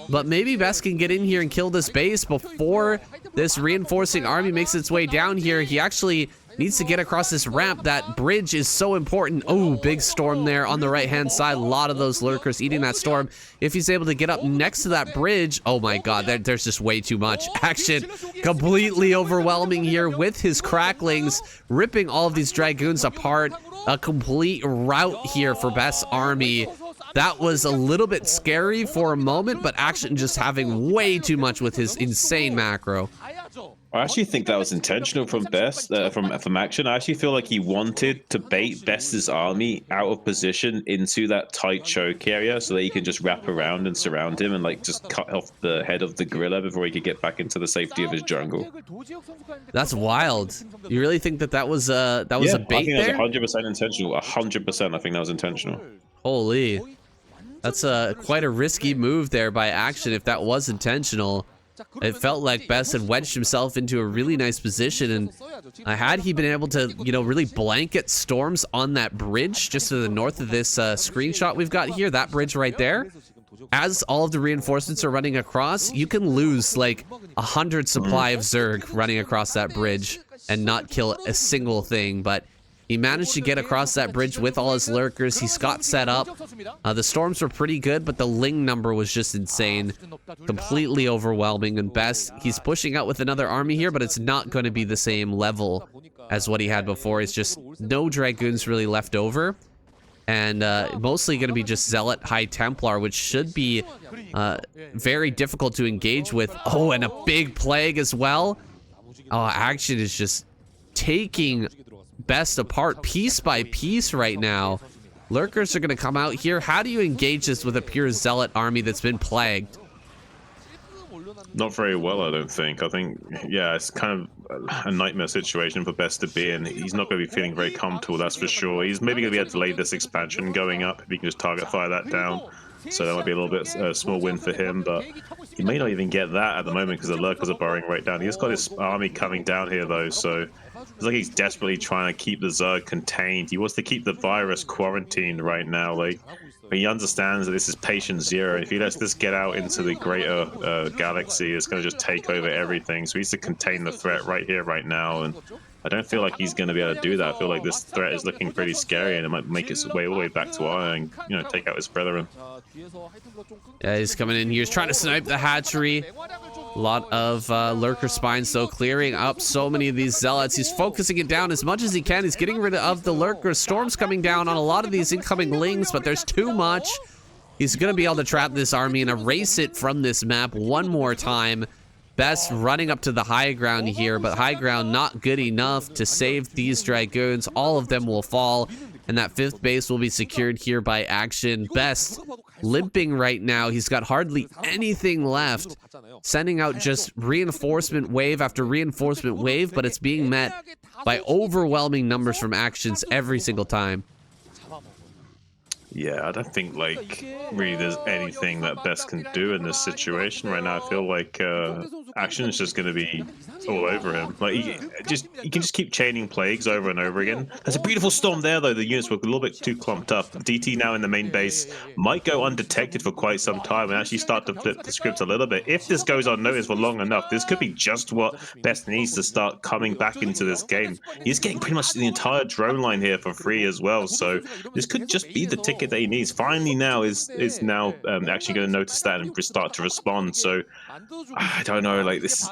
but maybe Best can get in here and kill this base before this reinforcing army makes its way down here. He actually needs to get across this ramp. That bridge is so important. Oh, big storm there on the right-hand side. A lot of those lurkers eating that storm. If he's able to get up next to that bridge, oh my god, there's just way too much action. Completely overwhelming here with his cracklings, ripping all of these dragoons apart. A complete rout here for Best's army. That was a little bit scary for a moment, but Action just having way too much with his insane macro. I actually think that was intentional from Best, from Action. I actually feel like he wanted to bait Best's army out of position into that tight choke area so that he could just wrap around and surround him and like just cut off the head of the gorilla before he could get back into the safety of his jungle. That's wild. You really think that was a bait there? I think that was 100% intentional. 100%. I think that was intentional. Holy, that's quite a risky move there by Action if that was intentional. It felt like Best had wedged himself into a really nice position, and had he been able to, you know, really blanket storms on that bridge just to the north of this screenshot we've got here, that bridge right there, as all of the reinforcements are running across, you can lose like 100 supply of Zerg running across that bridge and not kill a single thing. But he managed to get across that bridge with all his lurkers. He's got set up. The storms were pretty good, but the Ling number was just insane. Completely overwhelming. And Best, he's pushing out with another army here, but it's not going to be the same level as what he had before. It's just no Dragoons really left over. And mostly going to be just Zealot High Templar, which should be very difficult to engage with. Oh, and a big Plague as well. Oh, Action is just taking Best apart piece by piece right now. Lurkers are going to come out here. How do you engage this with a pure Zealot army that's been plagued? Not very well, I don't think. I think, yeah, it's kind of a nightmare situation for Best to be in. He's not going to be feeling very comfortable, that's for sure. He's maybe going to be able to delay this expansion going up if he can just target fire that down. So that might be a little bit small win for him, but he may not even get that at the moment because the lurkers are burrowing right down. He's got his army coming down here though, so it's like he's desperately trying to keep the Zerg contained. He wants to keep the virus quarantined right now. Like, but he understands that this is patient zero. If he lets this get out into the greater galaxy, it's going to just take over everything. So he needs to contain the threat right here, right now. And I don't feel like he's going to be able to do that. I feel like this threat is looking pretty scary, and it might make its way all the way back to Aya and, you know, take out his brethren. Yeah, he's coming in here. He's trying to snipe the hatchery. A lot of lurker spines, though, clearing up so many of these zealots. He's focusing it down as much as he can. He's getting rid of the lurkers. Storm's coming down on a lot of these incoming lings, but there's too much. He's going to be able to trap this army and erase it from this map one more time. Best running up to the high ground here, but high ground not good enough to save these Dragoons. All of them will fall, and that fifth base will be secured here by Action. Best limping right now. He's got hardly anything left, sending out just reinforcement wave after reinforcement wave, but it's being met by overwhelming numbers from Actions every single time. Yeah, I don't think, like, really there's anything that Best can do in this situation right now. I feel like Action is just going to be all over him. Like, he can just keep chaining plagues over and over again. There's a beautiful storm there, though. The units were a little bit too clumped up. DT now in the main base might go undetected for quite some time and actually start to flip the script a little bit. If this goes unnoticed for long enough, this could be just what Best needs to start coming back into this game. He's getting pretty much the entire drone line here for free as well, so this could just be the ticket that he needs. Finally now is now actually going to notice that and start to respond. So I don't know, like this,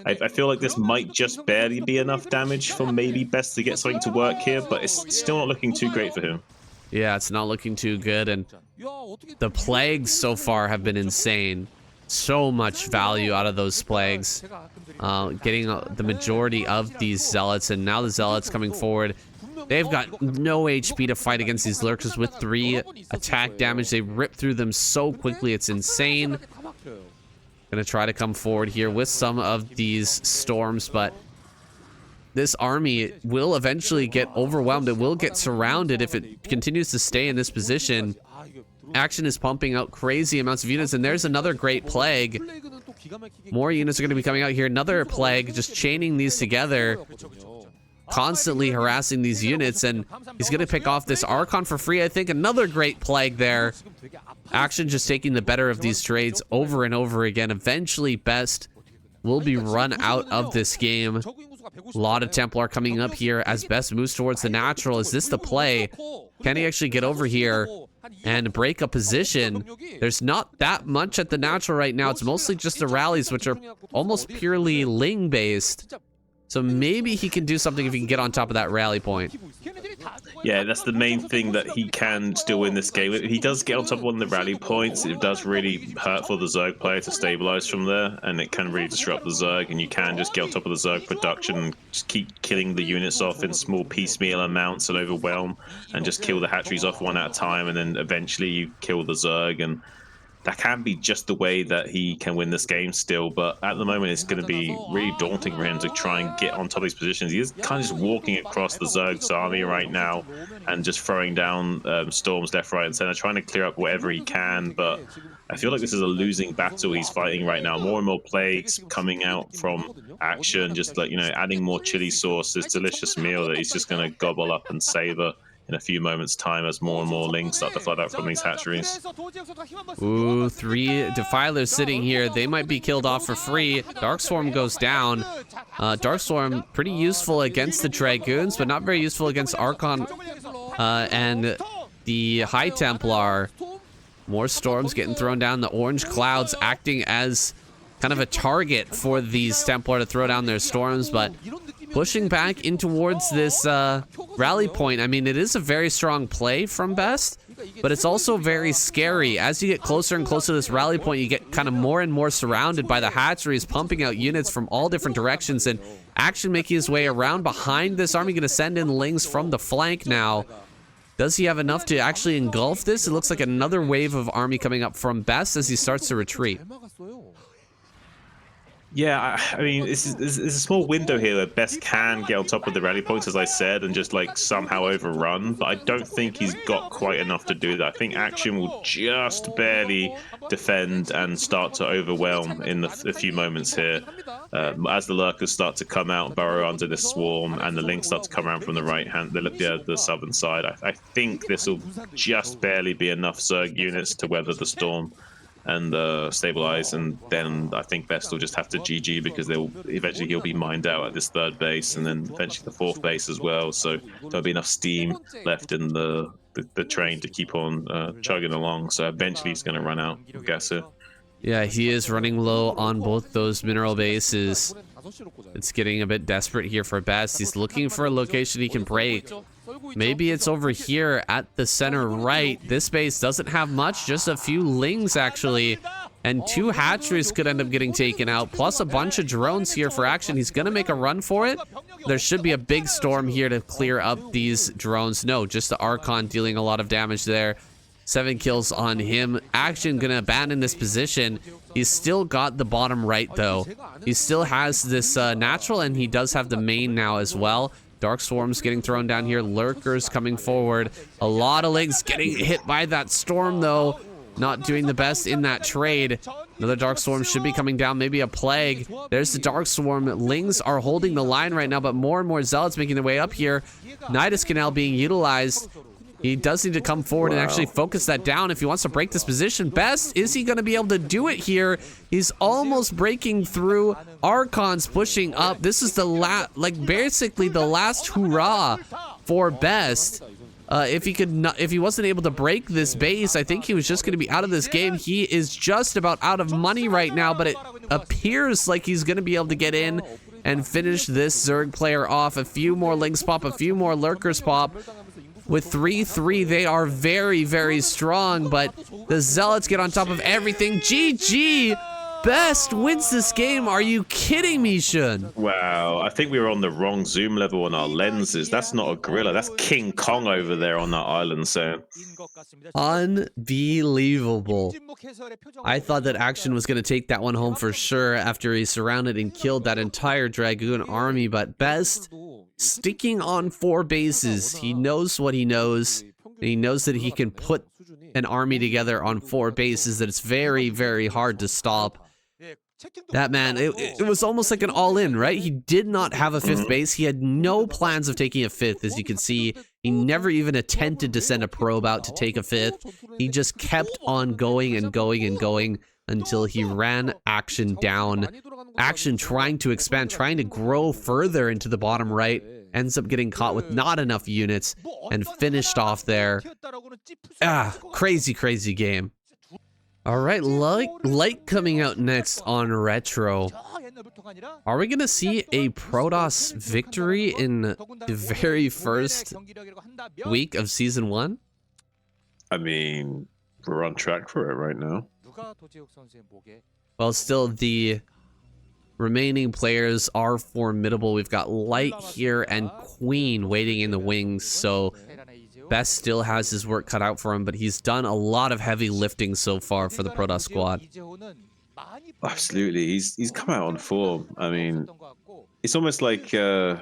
I feel like this might just barely be enough damage for maybe Best to get something to work here, but it's still not looking too great for him. Yeah, it's not looking too good, and the plagues so far have been insane. So much value out of those plagues, getting the majority of these zealots, and now the zealots coming forward. They've got no HP to fight against these lurkers with 3 attack damage. They rip through them so quickly, it's insane. Gonna try to come forward here with some of these storms, but this army will eventually get overwhelmed. It will get surrounded if it continues to stay in this position. Action is pumping out crazy amounts of units, and there's another great plague. More units are going to be coming out here. Another plague, just chaining these together, constantly harassing these units, and he's going to pick off this Archon for free, I think. Another great plague there. Action just taking the better of these trades over and over again. Eventually, Best will be run out of this game. A lot of Templar coming up here as Best moves towards the natural. Is this the play? Can he actually get over here and break a position? There's not that much at the natural right now. It's mostly just the rallies, which are almost purely Ling based. So maybe he can do something if he can get on top of that rally point. Yeah, that's the main thing that he can still win this game. He does get on top of one of the rally points. It does really hurt for the Zerg player to stabilize from there, and it can really disrupt the Zerg, and you can just get on top of the Zerg production and just keep killing the units off in small piecemeal amounts and overwhelm, and just kill the hatcheries off one at a time, and then eventually you kill the Zerg, and that can be just the way that he can win this game still, but at the moment it's going to be really daunting for him to try and get on top of these positions. He is kind of just walking across the Zerg's army right now and just throwing down storms left, right, and center, trying to clear up whatever he can, but I feel like this is a losing battle he's fighting right now. More and more plagues coming out from Action, just like, you know, adding more chili sauce, this delicious meal that he's just going to gobble up and savor in a few moments' time as more and more lings start to flood out from these hatcheries. Ooh, 3 Defilers sitting here. They might be killed off for free. Darkstorm goes down. Darkstorm pretty useful against the Dragoons, but not very useful against Archon and the High Templar. More storms getting thrown down. The orange clouds acting as kind of a target for these Templar to throw down their storms, but pushing back in towards this rally point. I mean, it is a very strong play from Best, but it's also very scary. As you get closer and closer to this rally point, you get kind of more and more surrounded by the hatcheries pumping out units from all different directions, and Action making his way around behind this army, going to send in lings from the flank now. Does he have enough to actually engulf this? It looks like another wave of army coming up from Best as he starts to retreat. Yeah, I mean, this is a small window here where Best can get on top of the rally points, as I said, and just like somehow overrun, but I don't think he's got quite enough to do that. I think Action will just barely defend and start to overwhelm in a few moments here. As the lurkers start to come out and burrow under this swarm, and the links start to come around from the right hand, the southern side, I think this will just barely be enough Zerg units to weather the storm and stabilize, and then I think Best will just have to GG, because eventually he'll be mined out at this third base, and then eventually the fourth base as well, so there'll be enough steam left in the train to keep on chugging along, so eventually he's going to run out, I guess. Yeah, he is running low on both those mineral bases. It's getting a bit desperate here for Best. He's looking for a location he can break. Maybe it's over here at the center right. This base doesn't have much, just a few lings actually, and 2 hatcheries could end up getting taken out, plus a bunch of drones here for Action. He's gonna make a run for it. There should be a big storm here to clear up these drones. No, just the Archon dealing a lot of damage there. 7 kills on him. Action gonna abandon this position. He's still got the bottom right though. He still has this natural, and he does have the main now as well. Dark Swarms getting thrown down here. Lurkers coming forward. A lot of lings getting hit by that storm though. Not doing the best in that trade. Another Dark Swarm should be coming down. Maybe a Plague. There's the Dark Swarm. Lings are holding the line right now, but more and more Zealots making their way up here. Nidus Canal being utilized. He does need to come forward and actually focus that down if he wants to break this position. Best, is he going to be able to do it here? He's almost breaking through. Archon's pushing up. This is the basically the last hurrah for Best. If he wasn't able to break this base, I think he was just going to be out of this game. He is just about out of money right now, but it appears like he's going to be able to get in and finish this Zerg player off. A few more lings pop, a few more lurkers pop. With 3-3, they are very, very strong, but the Zealots get on top of everything. GG! Best wins this game. Are you kidding me, Shun? Wow, I think we were on the wrong zoom level on our lenses. That's not a gorilla. That's King Kong over there on that island, so. Unbelievable. I thought that Action was going to take that one home for sure after he surrounded and killed that entire Dragoon army, but Best sticking on 4 bases. He knows what he knows, and he knows that he can put an army together on 4 bases that it's very, very hard to stop. That man, it was almost like an all-in, right? He did not have a 5th base. He had no plans of taking a 5th, as you can see. He never even attempted to send a probe out to take a 5th. He just kept on going and going and going. until he ran Action down. Action trying to expand, trying to grow further into the bottom right, ends up getting caught with not enough units and finished off there. Crazy, crazy game. All right, light coming out next on Retro. Are we going to see a Protoss victory in the very first week of Season 1? I mean, we're on track for it right now. Well, still, the remaining players are formidable. We've got Light here and Queen waiting in the wings, so Best still has his work cut out for him, but he's done a lot of heavy lifting so far for the Protoss squad. Absolutely, he's come out on form. I mean, it's almost like I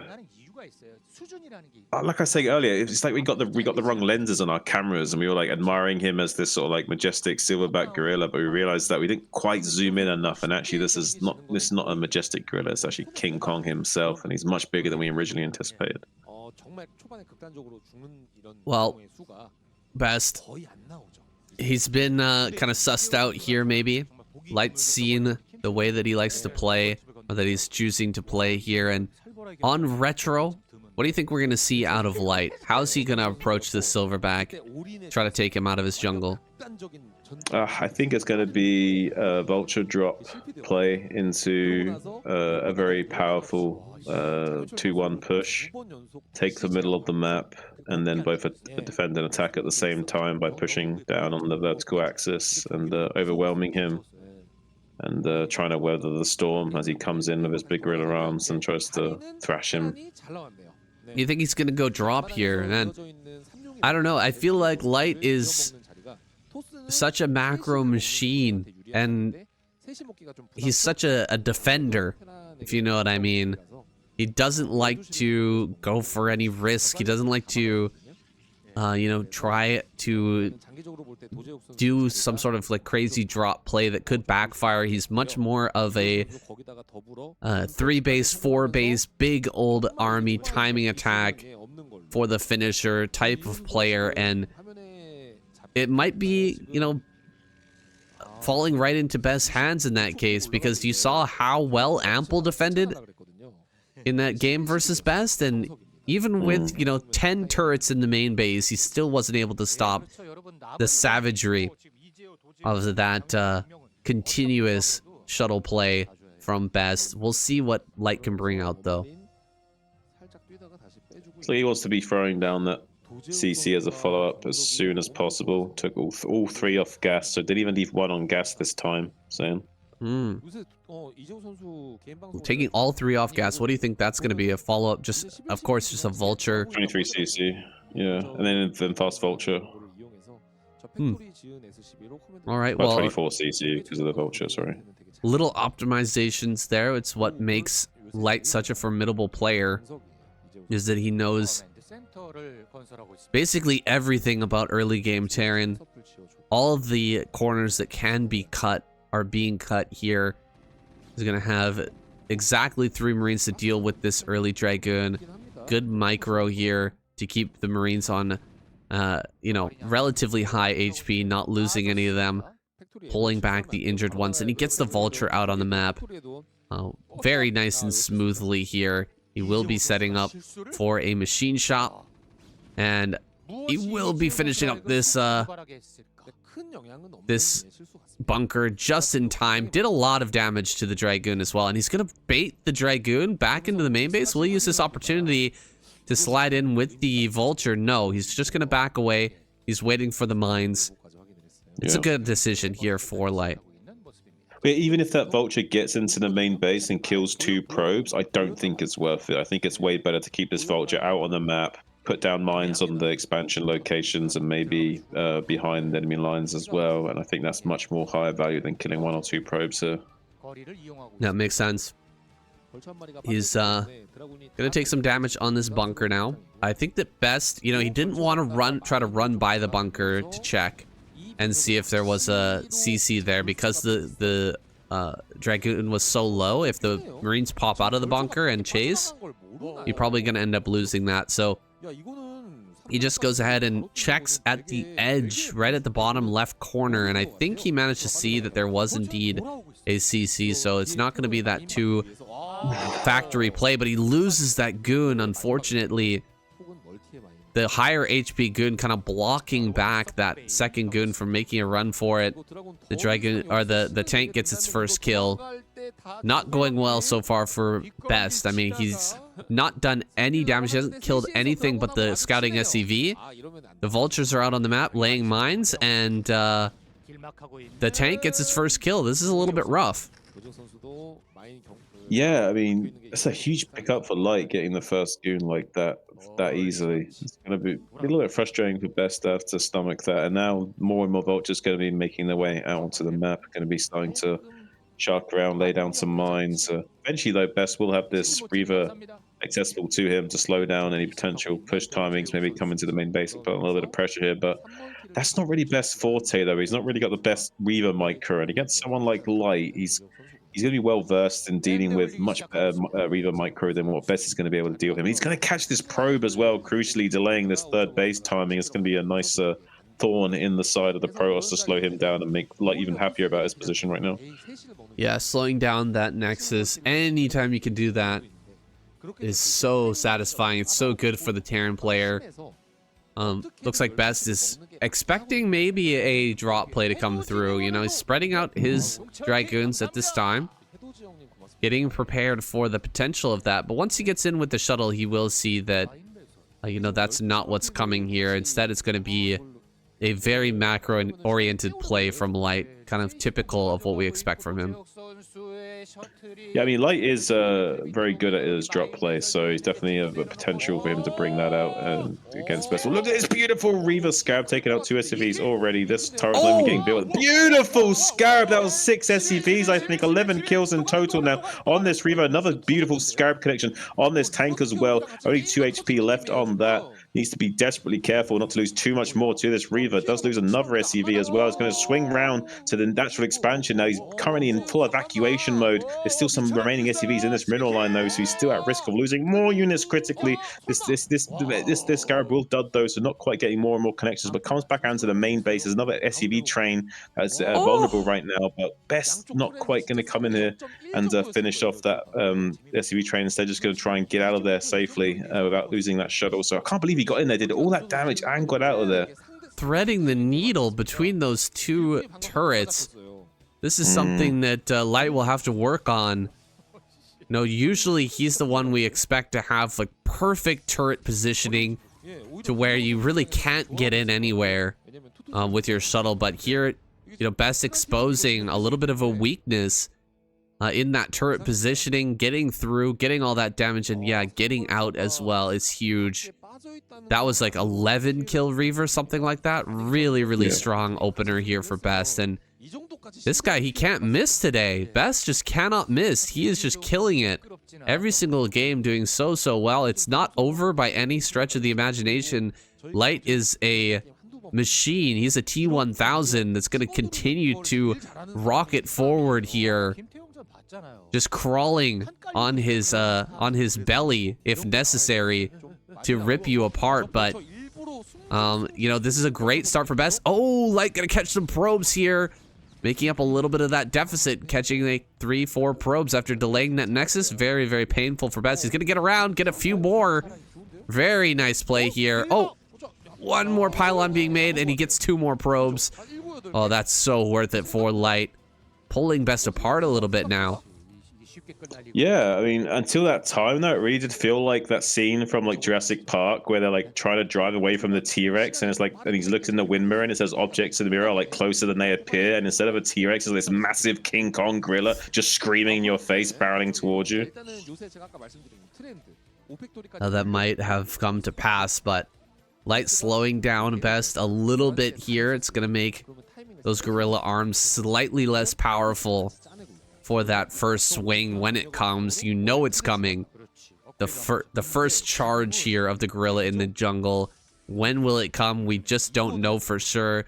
said earlier, it's like we got the wrong lenses on our cameras, and we were like admiring him as this sort of like majestic silverback gorilla, but we realized that we didn't quite zoom in enough, and actually this is not a majestic gorilla. It's actually King Kong himself, and he's much bigger than we originally anticipated. Well, Best, he's been kind of sussed out here, maybe. Light's seen the way that he likes to play, or that he's choosing to play here, and on Retro, what do you think we're going to see out of Light? How's he going to approach this Silverback, try to take him out of his jungle? I think it's going to be a Vulture drop play into a very powerful 2-1 push, take the middle of the map, and then both defend and attack at the same time by pushing down on the vertical axis and overwhelming him, and trying to weather the storm as he comes in with his big gorilla arms and tries to thrash him. You think he's going to go drop here? And I don't know. I feel like Light is such a macro machine, and he's such a defender, if you know what I mean. He doesn't like to go for any risk. He doesn't like to, try to do some sort of like crazy drop play that could backfire. He's much more of a 3-base, 4-base, big old army timing attack for the finisher type of player, and it might be, falling right into Best's hands in that case, because you saw how well Ample defended in that game versus Best, and even with, 10 turrets in the main base, he still wasn't able to stop the savagery of that continuous shuttle play from Best. We'll see what Light can bring out, though. So he wants to be throwing down that CC as a follow-up as soon as possible. Took all three off gas, so didn't even leave one on gas this time. Saying. Taking all 3 off gas, what do you think that's going to be? A follow-up, just, of course, just a Vulture. 23 CC, yeah, and then fast Vulture. All right, well, 24 CC because of the Vulture, sorry. Little optimizations there. It's what makes Light such a formidable player, is that he knows basically everything about early game Terran. All of the corners that can be cut are being cut here. He's going to have exactly 3 Marines to deal with this early Dragoon. Good micro here to keep the Marines on, relatively high HP, not losing any of them. Pulling back the injured ones, and he gets the Vulture out on the map. Very nice and smoothly here. He will be setting up for a machine shop, and he will be finishing up this this bunker just in time. Did a lot of damage to the Dragoon as well, and he's gonna bait the Dragoon back into the main base. Will he use this opportunity to slide in with the Vulture? No, he's just gonna back away. He's waiting for the mines. It's a good decision here for Light. But even if that Vulture gets into the main base and kills 2 probes, I don't think it's worth it. I think it's way better to keep this Vulture out on the map, put down mines on the expansion locations, and maybe behind enemy lines as well. And I think that's much more higher value than killing 1 or 2 probes here. That makes sense. He's gonna take some damage on this bunker now. I think that Best, he didn't want to try to run by the bunker to check and see if there was a CC there, because the Dragoon was so low. If the Marines pop out of the bunker and chase, you're probably going to end up losing that. So he just goes ahead and checks at the edge, right at the bottom left corner, and I think he managed to see that there was indeed a CC, so it's not going to be that too factory play, but he loses that goon, unfortunately. The higher HP goon kind of blocking back that second goon from making a run for it. The dragon, or the tank, gets its first kill. Not going well so far for Best. I mean, he's not done any damage. He hasn't killed anything but the scouting SCV. The vultures are out on the map laying mines, and the tank gets its first kill. This is a little bit rough. Yeah, I mean, it's a huge pickup for Light getting the first goon like that easily. It's going to be a little bit frustrating for Best to have to stomach that. And now more and more vultures going to be making their way out onto the map, going to be starting to shark around, lay down some mines. Eventually, though, Best will have this Reaver accessible to him to slow down any potential push timings, maybe come into the main base and put a little bit of pressure here. But that's not really Best's forte, though. He's not really got the best Reaver micro. And against someone like Light, he's going to be well versed in dealing with much better Reaver micro than what Best is going to be able to deal with him. He's going to catch this probe as well, crucially delaying this third base timing. It's going to be a nice thorn in the side of the Protoss to slow him down and make Light even happier about his position right now. Yeah, slowing down that Nexus, anytime you can do that, is so satisfying. It's so good for the Terran player. Looks like Best is expecting maybe a drop play to come through. You know, he's spreading out his Dragoons at this time, getting prepared for the potential of that. But once he gets in with the shuttle, he will see that, you know, that's not what's coming here. Instead, it's going to be a very macro-oriented play from Light, kind of typical of what we expect from him. Yeah, I mean, Light is very good at his drop play, so he's definitely a potential for him to bring that out against Best. Look at this beautiful Reaver Scarab taking out 2 SCVs already. This turret's not even getting built. Beautiful Scarab! That was 6 SCVs, I think. 11 kills in total now on this Reaver. Another beautiful Scarab connection on this tank as well. Only 2 HP left on that. Needs to be desperately careful not to lose too much more to this Reaver. Does lose another SCV as well. It's going to swing round to the natural expansion now. He's currently in full evacuation mode. There's still some remaining SCVs in this mineral line though, so he's still at risk of losing more units critically. This Scarab will dud though, so not quite getting more and more connections, but comes back onto the main base. There's another SCV train that's vulnerable right now, but Best not quite going to come in here and finish off that SCV train. Instead, just going to try and get out of there safely without losing that shuttle. So I can't believe he got in there, did all that damage and got out of there. Threading the needle between those two turrets. This is something that Light will have to work on. You know, usually he's the one we expect to have like perfect turret positioning to where you really can't get in anywhere with your shuttle. But here, you know, Best exposing a little bit of a weakness in that turret positioning, getting through, getting all that damage, and yeah, getting out as well is huge. That was like 11 kill Reaver, something like that. Really strong opener here for Best. And this guy, he can't miss today. Best just cannot miss. He is just killing it. Every single game doing so well. It's not over by any stretch of the imagination. Light is a machine. He's a T-1000 that's going to continue to rocket forward here. Just crawling on his belly if necessary to rip you apart. But you know, this is a great start for Best. Oh, Light gonna catch some probes here, making up a little bit of that deficit, catching like 3-4 probes after delaying that Nexus. Very painful for Best. He's gonna get around, get a few more. Very nice play here. Oh, one more pylon being made, and he gets 2 more probes. Oh, that's so worth it for Light. Pulling Best apart a little bit now. Yeah, I mean, until that time, though, it really did feel like that scene from like Jurassic Park where they're like trying to drive away from the T-Rex, and it's like, and he looks in the wind mirror and it says objects in the mirror are like closer than they appear, and instead of a T-Rex, it's this massive King Kong gorilla just screaming in your face, barreling towards you. That might have come to pass, but Light slowing down Best a little bit here. It's gonna make those gorilla arms slightly less powerful for that first swing when it comes. You know it's coming. The first charge here of the gorilla in the jungle. When will it come? We just don't know for sure.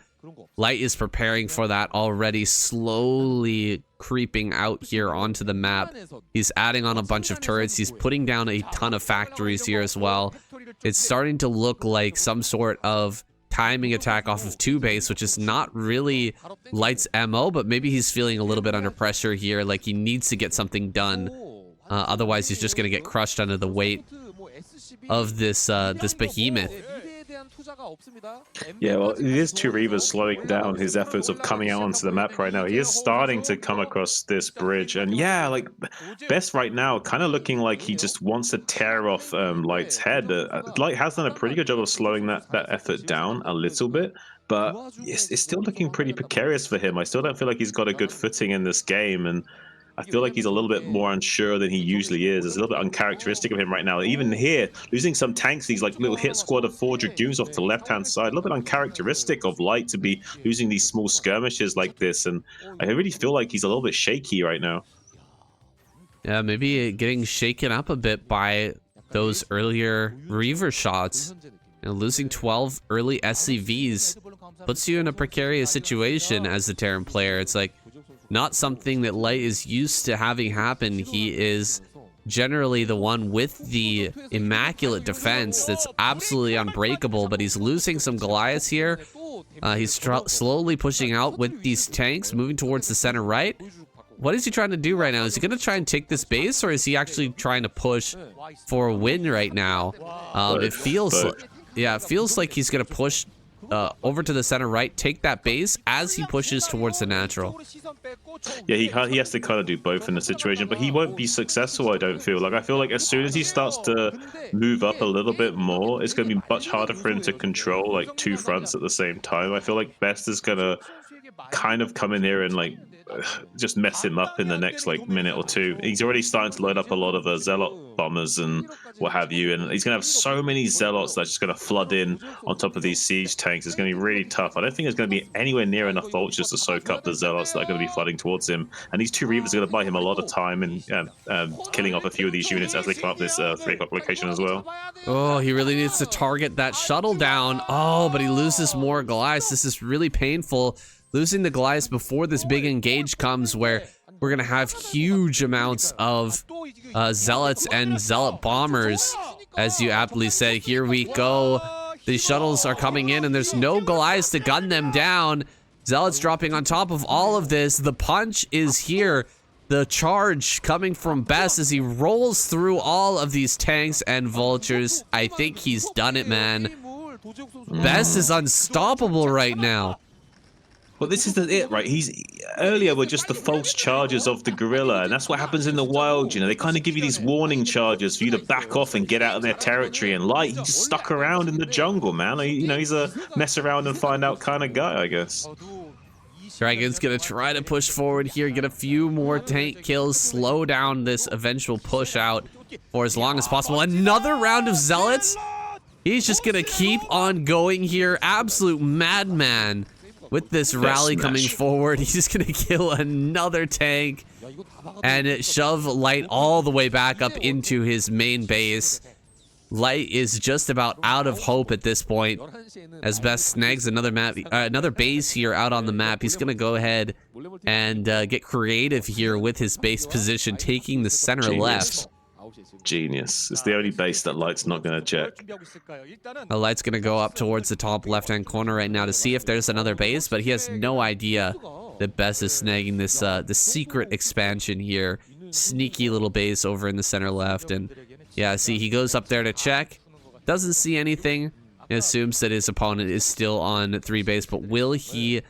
Light is preparing for that already, slowly creeping out here onto the map. He's adding on a bunch of turrets. He's putting down a ton of factories here as well. It's starting to look like some sort of timing attack off of 2 base, which is not really Light's MO, but maybe he's feeling a little bit under pressure here, like he needs to get something done. Otherwise, he's just going to get crushed under the weight of this this behemoth. Yeah, well, it is two Reavers slowing down his efforts of coming out onto the map right now. He is starting to come across this bridge, and yeah, like Best right now, kind of looking like he just wants to tear off Light's head. Light has done a pretty good job of slowing that effort down a little bit, but it's still looking pretty precarious for him. I still don't feel like he's got a good footing in this game, and I feel like he's a little bit more unsure than he usually is. It's a little bit uncharacteristic of him right now. Even here, losing some tanks, these like little hit squad of 4 Dragoons off to the left-hand side, a little bit uncharacteristic of Light to be losing these small skirmishes like this. And I really feel like he's a little bit shaky right now. Yeah, maybe getting shaken up a bit by those earlier Reaver shots. You know, losing 12 early SCVs puts you in a precarious situation as the Terran player. It's like, not something that Light is used to having happen. He is generally the one with the immaculate defense that's absolutely unbreakable, but he's losing some Goliaths here. He's slowly pushing out with these tanks, moving towards the center right. What is he trying to do right now? Is he going to try and take this base, or is he actually trying to push for a win right now? It feels like he's going to push over to the center right, take that base as he pushes towards the natural. Yeah, he has to kind of do both in the situation, but he won't be successful, I don't feel. Like, I feel like as soon as he starts to move up a little bit more, it's going to be much harder for him to control, like, 2 fronts at the same time. I feel like Best is going to kind of come in here and, like, just mess him up in the next, like, minute or 2. He's already starting to load up a lot of Zealot bombers and what have you, and he's going to have so many Zealots that's just going to flood in on top of these siege tanks. It's going to be really tough. I don't think there's going to be anywhere near enough vultures to soak up the Zealots that are going to be flooding towards him, and these 2 Reavers are going to buy him a lot of time and killing off a few of these units as they come up this 3 o'clock location as well. Oh, he really needs to target that shuttle down. Oh, but he loses more Goliaths. This is really painful. Losing the Goliaths before this big engage comes, where we're going to have huge amounts of Zealots and Zealot bombers. As you aptly say, here we go. These shuttles are coming in, and there's no Goliaths to gun them down. Zealots dropping on top of all of this. The punch is here. The charge coming from Best as he rolls through all of these tanks and vultures. I think he's done it, man. Best is unstoppable right now. Well, this is it, right? Earlier were just the false charges of the guerrilla, and that's what happens in the wild. You know, they kind of give you these warning charges for you to back off and get out of their territory. And Light, he just stuck around in the jungle, man. You know, he's a mess around and find out kind of guy, I guess. Dragon's gonna try to push forward here, get a few more tank kills, slow down this eventual push out for as long as possible. Another round of Zealots. He's just gonna keep on going here. Absolute madman. With this rally coming forward, he's just gonna kill another tank and shove Light all the way back up into his main base. Light is just about out of hope at this point. As Best snags another base here out on the map, he's gonna go ahead and get creative here with his base position, taking the center left. Genius. It's the only base that Light's not going to check. Light's going to go up towards the top left-hand corner right now to see if there's another base, but he has no idea that Best is snagging this the secret expansion here. Sneaky little base over in the center left. And yeah, see, he goes up there to check. Doesn't see anything. He assumes that his opponent is still on 3 base, but will he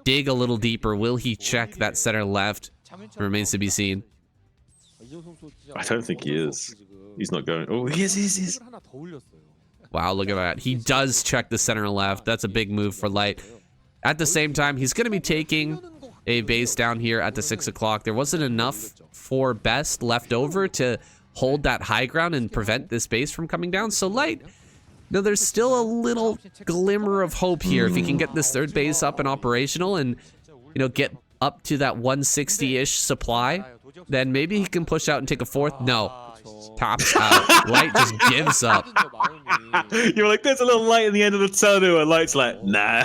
dig a little deeper? Will he check that center left? Remains to be seen. I don't think he is. He's not going. Oh, he is. Wow, look at that. He does check the center left. That's a big move for Light. At the same time, he's going to be taking a base down here at the 6 o'clock. There wasn't enough for Best left over to hold that high ground and prevent this base from coming down. So Light, no, there's still a little glimmer of hope here. If he can get this 3rd base up and operational and, you know, get up to that 160-ish supply, then maybe he can push out and take a fourth. No. Tops out. Light just gives up. You're like, there's a little light in the end of the tunnel, and Light's like, nah.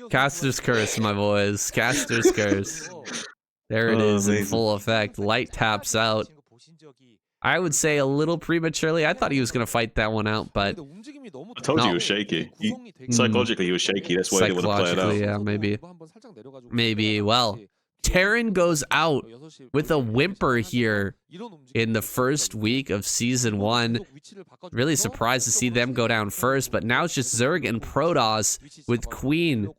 Caster's Curse, my boys. Caster's Curse. There it is in full effect. Light taps out. I would say a little prematurely. I thought he was going to fight that one out, but... I told you he was shaky. Psychologically, he was shaky. That's why they want to play it out. Yeah, maybe. Maybe. Well, Terran goes out with a whimper here in the first week of Season 1. Really surprised to see them go down first, but now it's just Zerg and Protoss with Queen,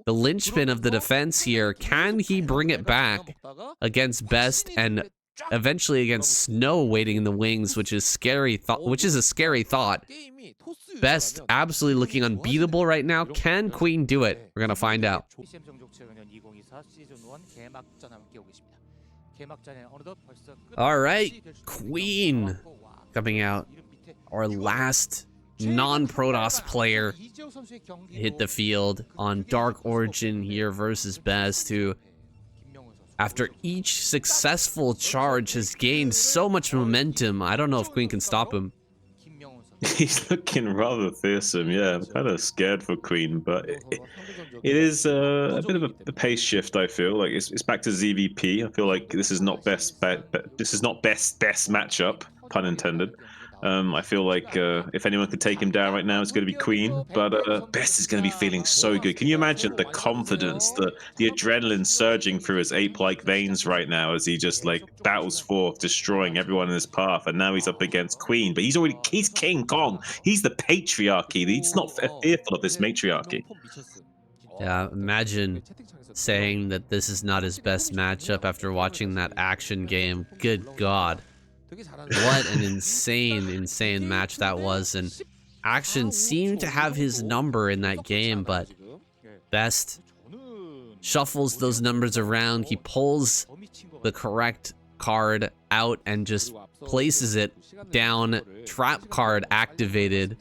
the linchpin of the defense here. Can he bring it back against Best and eventually against Snow waiting in the wings, which is a scary thought. Best absolutely looking unbeatable right now. Can Queen do it? We're gonna find out. All right, Queen coming out. Our last non-Protoss player hit the field on Dark Origin here versus Best, who after each successful charge has gained so much momentum. I don't know if Queen can stop him. He's looking rather fearsome, yeah. I'm kind of scared for Queen, but it is a bit of a pace shift. I feel like it's back to ZVP. I feel like this is not best matchup, pun intended. I feel like if anyone could take him down right now, it's going to be Queen. But Best is going to be feeling so good. Can you imagine the confidence, the adrenaline surging through his ape-like veins right now as he just like battles forth, destroying everyone in his path? And now he's up against Queen, but he's King Kong. He's the patriarchy. He's not fearful of this matriarchy. Yeah, imagine saying that this is not his best matchup after watching that action game. Good God. What an insane match that was, and Action seemed to have his number in that game, but Best shuffles those numbers around. He pulls the correct card out and just places it down. Trap card activated.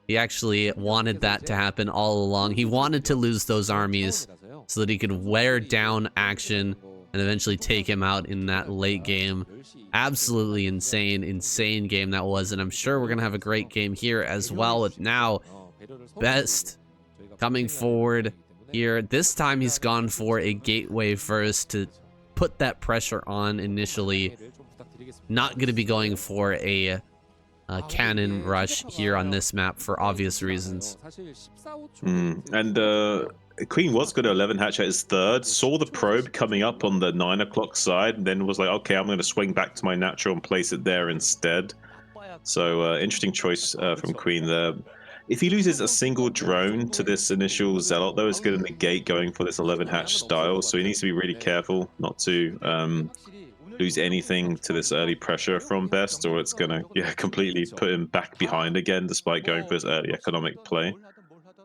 He actually wanted that to happen all along. He wanted to lose those armies so that he could wear down Action and eventually take him out in that late game. Absolutely insane game that was, and I'm sure we're gonna have a great game here as well with now Best coming forward here. This time he's gone for a gateway first to put that pressure on initially. Not gonna be going for a cannon rush here on this map for obvious reasons. And Queen was good at 11 hatch at his third, saw the probe coming up on the 9 o'clock side, and then was like, okay, I'm going to swing back to my natural and place it there instead. So interesting choice from Queen there. If he loses a single drone to this initial Zealot, though, it's going to negate going for this 11 hatch style, so he needs to be really careful not to lose anything to this early pressure from Best, or it's going to completely put him back behind again despite going for his early economic play.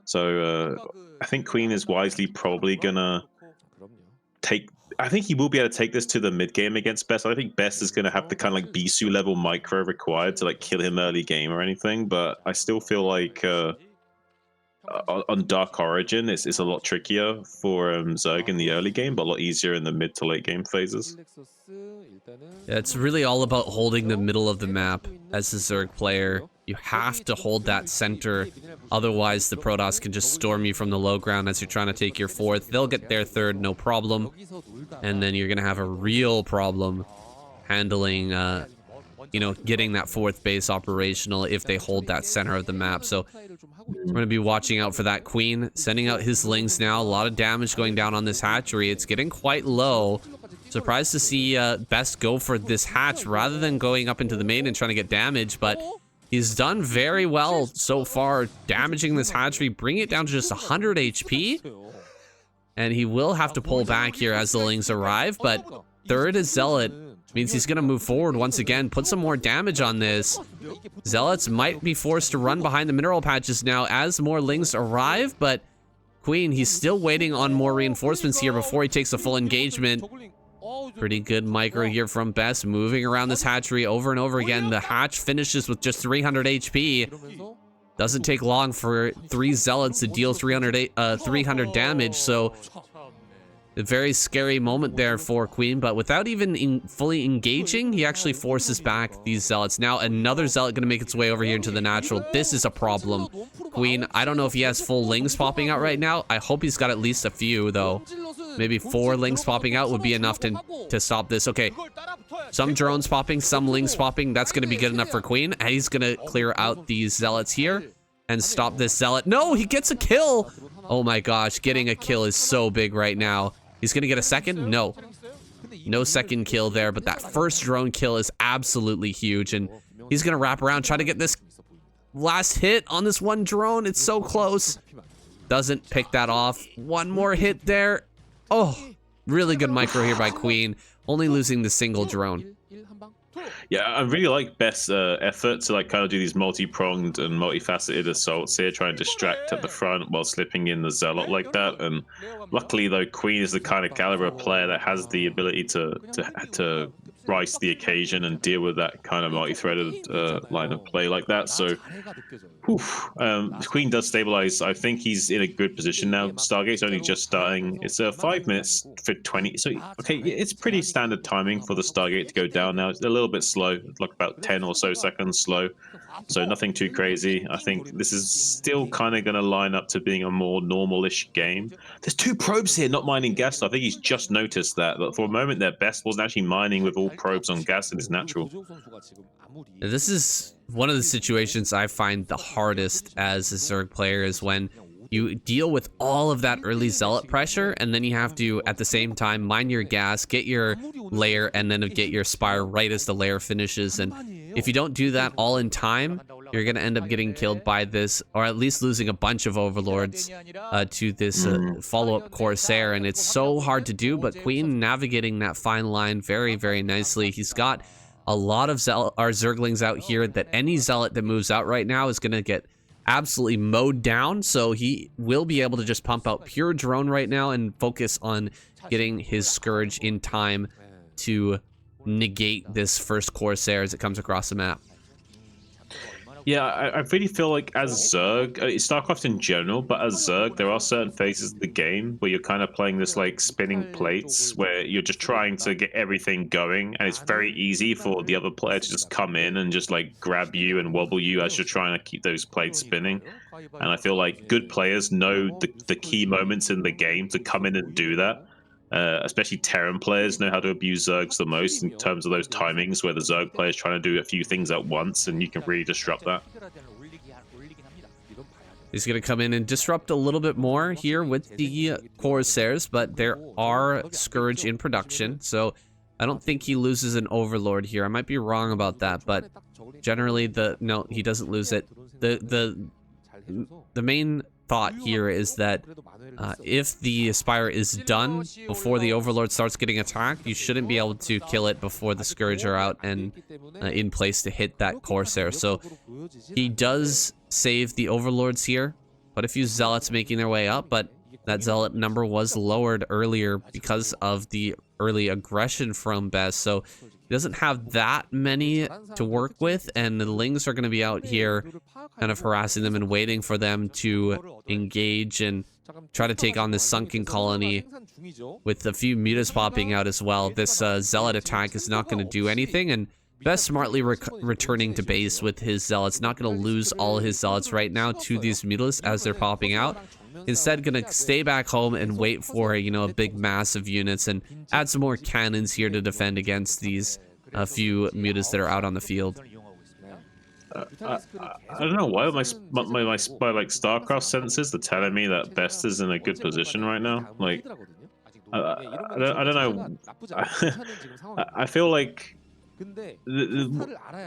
So I think Queen is wisely probably gonna take. I think he will be able to take this to the mid game against Best. I think Best is gonna have the kind of like Bisu level micro required to like kill him early game or anything. But I still feel like on Dark Origin it's a lot trickier for Zerg in the early game, but a lot easier in the mid to late game phases. Yeah, it's really all about holding the middle of the map as a Zerg player. You have to hold that center, otherwise the Protoss can just storm you from the low ground as you're trying to take your fourth. They'll get their third, no problem, and then you're gonna have a real problem handling, getting that fourth base operational if they hold that center of the map. So we're gonna be watching out for that. Queen sending out his lings now. A lot of damage going down on this hatchery. It's getting quite low. Surprised to see Best go for this hatch rather than going up into the main and trying to get damage, but he's done very well so far damaging this hatchery, bringing it down to just 100 HP. And he will have to pull back here as the lings arrive, but third is Zealot. Means he's going to move forward once again, put some more damage on this. Zealots might be forced to run behind the mineral patches now as more lings arrive, but Queen, he's still waiting on more reinforcements here before he takes a full engagement. Pretty good micro here from Best, moving around this hatchery over and over again. The hatch finishes with just 300 HP. Doesn't take long for 3 zealots to deal 300 damage, so a very scary moment there for Queen, but without even fully engaging, he actually forces back these zealots. Now another zealot going to make its way over here into the natural. This is a problem. Queen, I don't know if he has full lings popping out right now. I hope he's got at least a few, though. Maybe 4 lings popping out would be enough to stop this. Okay, some drones popping, some lings popping. That's going to be good enough for Queen. And he's going to clear out these zealots here and stop this zealot. No, he gets a kill. Oh my gosh, getting a kill is so big right now. He's going to get a second? No. No second kill there, but that first drone kill is absolutely huge. And he's going to wrap around, try to get this last hit on this one drone. It's so close. Doesn't pick that off. One more hit there. Oh, really good micro here by Queen. Only losing the single drone. Yeah, I really like Beth's effort to like kind of do these multi-pronged and multifaceted assaults here, try and distract at the front while slipping in the zealot like that. And luckily, though, Queen is the kind of caliber player that has the ability to rise to the occasion and deal with that kind of multi-threaded line of play like that. So, Queen does stabilize. I think he's in a good position now. Stargate's only just starting. It's 5 minutes for 20. So, okay, it's pretty standard timing for the Stargate to go down now. It's a little bit slow, like about 10 or so seconds slow. So nothing too crazy. I think this is still kind of going to line up to being a more normal-ish game. There's 2 probes here not mining gas. I think he's just noticed that. But for a moment there, Best wasn't actually mining with all probes on gas in his natural. This is one of the situations I find the hardest as a Zerg player, is when you deal with all of that early zealot pressure, and then you have to, at the same time, mine your gas, get your layer, and then get your spire right as the layer finishes. And if you don't do that all in time, you're going to end up getting killed by this, or at least losing a bunch of overlords to this follow-up Corsair. And it's so hard to do, but Queen navigating that fine line very, very nicely. He's got a lot of Zerglings out here that any zealot that moves out right now is going to get absolutely mowed down, so he will be able to just pump out pure drone right now and focus on getting his Scourge in time to negate this first Corsair as it comes across the map. Yeah, I really feel like as Zerg, StarCraft in general, but as Zerg, there are certain phases of the game where you're kind of playing this like spinning plates, where you're just trying to get everything going, and it's very easy for the other player to just come in and just like grab you and wobble you as you're trying to keep those plates spinning. And I feel like good players know the key moments in the game to come in and do that. Especially Terran players know how to abuse Zergs the most in terms of those timings where the Zerg player is trying to do a few things at once, and you can really disrupt that. He's going to come in and disrupt a little bit more here with the Corsairs, but there are Scourge in production, so I don't think he loses an Overlord here. I might be wrong about that, but generally no, he doesn't lose it. The main thought here is that if the Aspire is done before the Overlord starts getting attacked, you shouldn't be able to kill it before the Scourge are out and in place to hit that Corsair. So he does save the Overlords here, but a few Zealots making their way up, but that Zealot number was lowered earlier because of the early aggression from Best, so he doesn't have that many to work with, and the Lings are going to be out here kind of harassing them and waiting for them to engage and try to take on this sunken colony with a few mutas popping out as well. This Zealot attack is not going to do anything, and Best smartly returning to base with his Zealots. Not going to lose all his Zealots right now to these mutas as they're popping out. Instead, going to stay back home and wait for, you know, a big mass of units and add some more cannons here to defend against these few mutas that are out on the field. I don't know why my like StarCraft senses are telling me that Best is in a good position right now. Like, I don't know. I feel like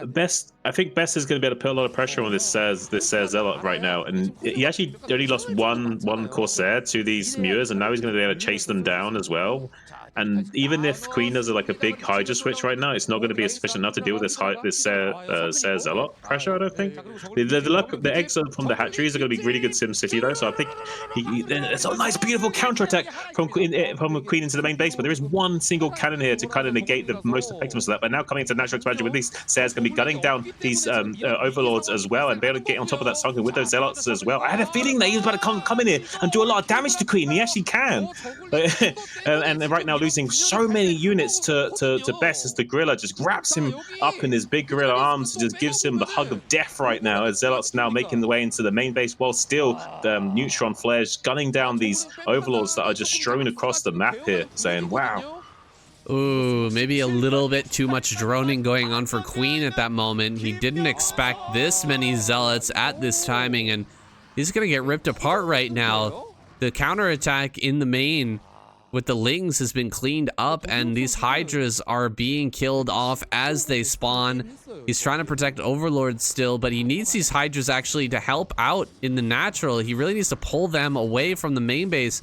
Best. I think Best is going to be able to put a lot of pressure on this Zealot right now, and he actually only lost one Corsair to these Mutas, and now he's going to be able to chase them down as well. And even if Queen does like a big Hydra switch right now, it's not going to be sufficient enough to deal with this Ser Zealot pressure, I don't think. The eggs from the hatcheries are going to be really good Sim City though, so I think it's a nice, beautiful counterattack from Queen into the main base, but there is one single cannon here to kind of negate the most effectiveness of that. But now coming into natural expansion with these Zergs going to be gunning down these overlords as well, and be able to get on top of that Sunken with those zealots as well. I had a feeling that he was about to come in here and do a lot of damage to Queen. He actually can. And right now losing so many units to Best as the gorilla just wraps him up in his big gorilla arms and just gives him the hug of death right now, as Zealots now making the way into the main base while still neutron flares gunning down these overlords that are just strewn across the map here, saying wow. Ooh, maybe a little bit too much droning going on for Queen at that moment. He didn't expect this many zealots at this timing, and he's gonna get ripped apart right now. The counterattack in the main with the Lings has been cleaned up, and these Hydras are being killed off as they spawn. He's trying to protect Overlords still, but he needs these Hydras actually to help out in the natural. He really needs to pull them away from the main base,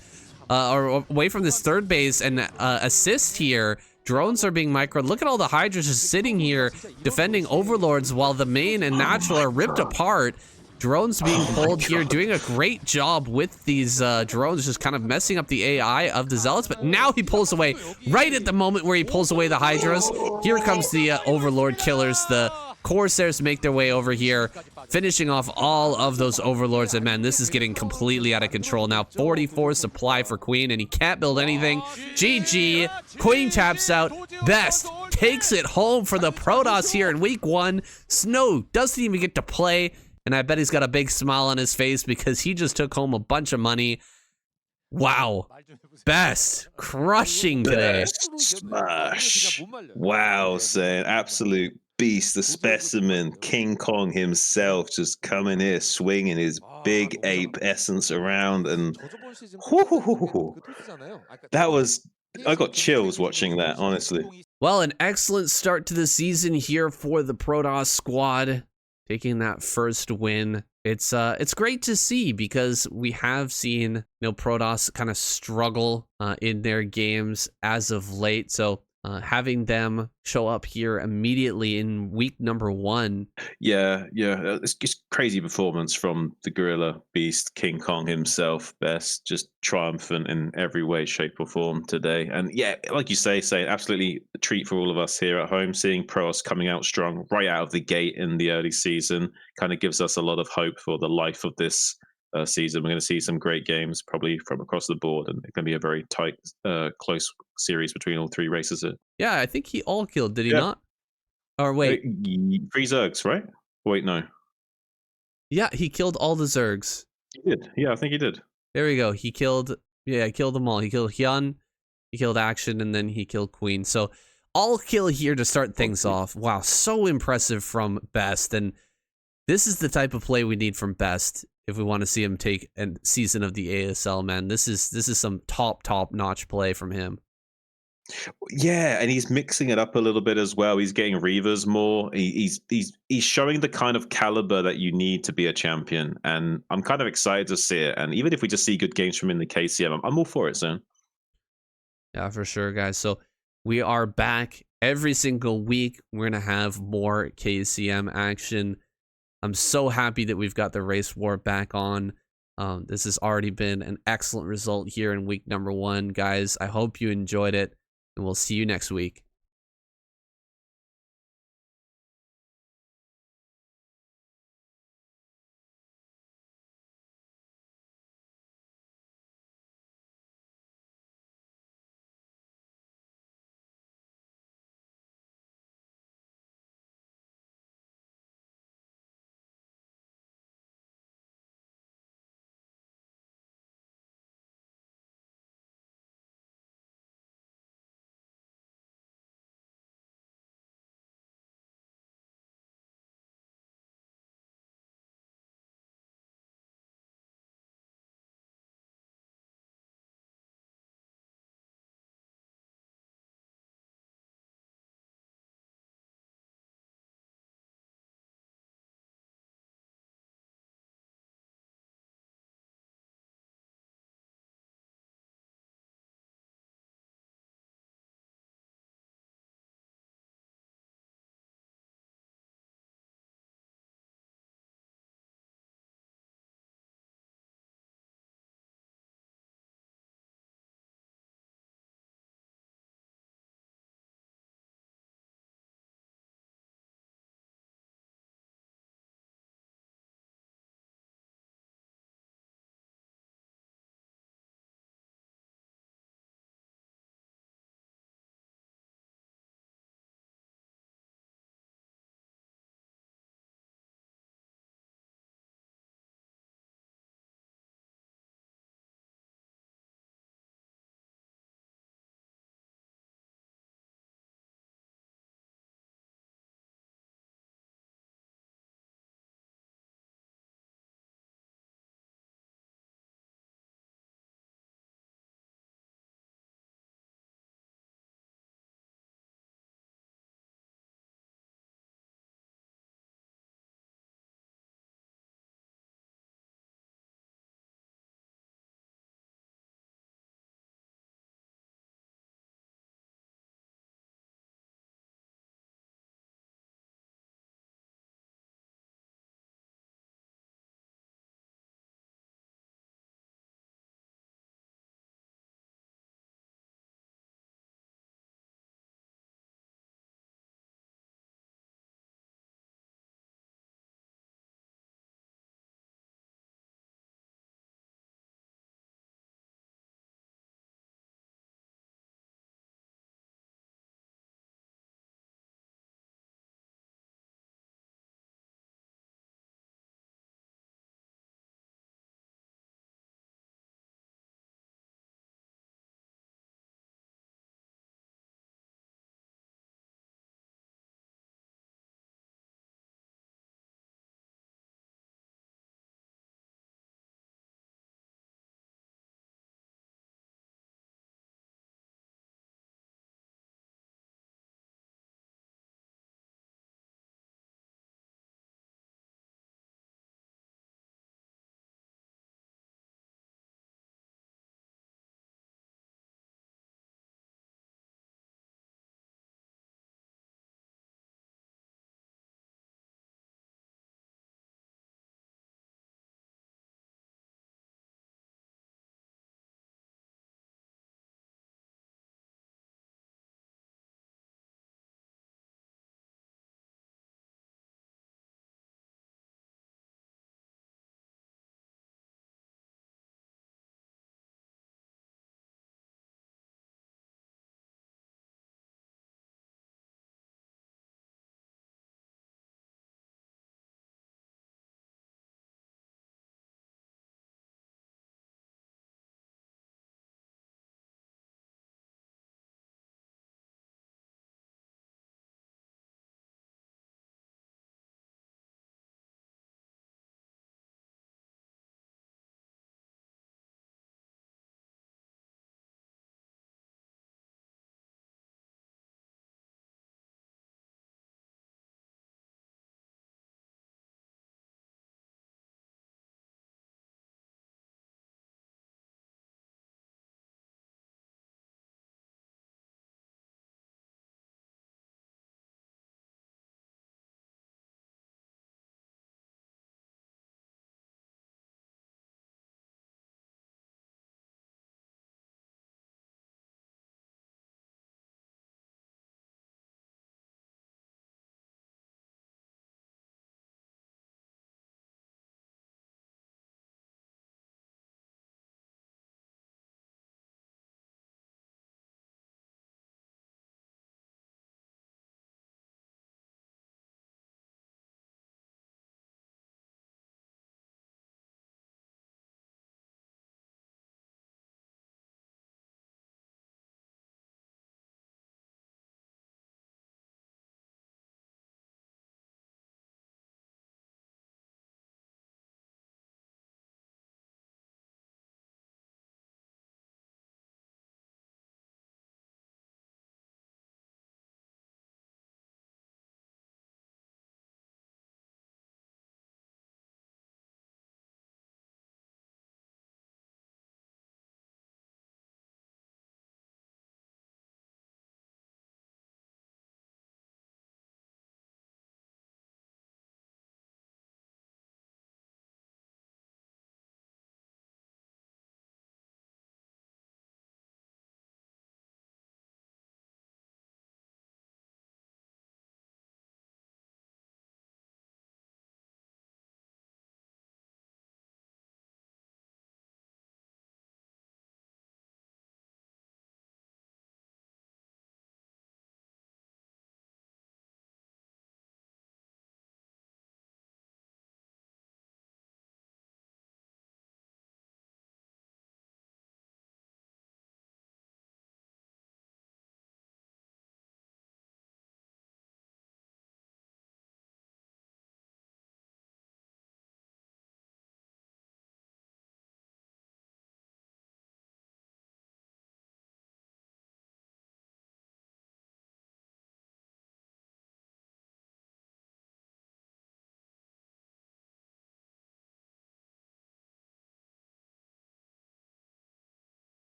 or away from this third base, and assist here. Drones are being microed. Look at all the Hydras just sitting here defending Overlords while the main and natural are ripped apart. Drones being pulled here, doing a great job with these drones, just kind of messing up the AI of the Zealots. But now he pulls away right at the moment where he pulls away the Hydras. Here comes the Overlord killers. The Corsairs make their way over here, finishing off all of those Overlords. And man, this is getting completely out of control now. 44 supply for Queen, and he can't build anything. GG. Queen taps out. Best takes it home for the Protoss here in week 1. Snow doesn't even get to play, and I bet he's got a big smile on his face because he just took home a bunch of money. Wow. Best crushing today. Best smash. Wow, saying absolute beast, the specimen, King Kong himself, just coming here, swinging his big ape essence around, and that was, I got chills watching that, honestly. Well, an excellent start to the season here for the Protoss squad, taking that first win. It's great to see because we have seen Protoss kind of struggle in their games as of late. So having them show up here immediately in week number 1. Yeah, it's just crazy performance from the gorilla beast, King Kong himself. Best, just triumphant in every way, shape, or form today. And yeah, like you say, absolutely a treat for all of us here at home. Seeing Protoss coming out strong right out of the gate in the early season kind of gives us a lot of hope for the life of this season. We're going to see some great games probably from across the board, and it's going to be a very tight, close series between all 3 races. Yeah, I think he all killed, did he not? Or wait, 3 Zergs, right? Wait, no. Yeah, he killed all the Zergs. He did. Yeah, I think he did. There we go. He killed them all. He killed Hyun, he killed Action, and then he killed Queen. So all kill here to start things off. Wow, so impressive from Best. And this is the type of play we need from Best if we want to see him take a season of the ASL, man. This is some top notch play from him. Yeah, and he's mixing it up a little bit as well. He's getting Reavers more. He's showing the kind of caliber that you need to be a champion, and I'm kind of excited to see it. And even if we just see good games from him in the KCM, I'm all for it, Zone. Yeah, for sure, guys. So we are back every single week. We're gonna have more KCM action. I'm so happy that we've got the race war back on. This has already been an excellent result here in week number 1, guys. I hope you enjoyed it, and we'll see you next week.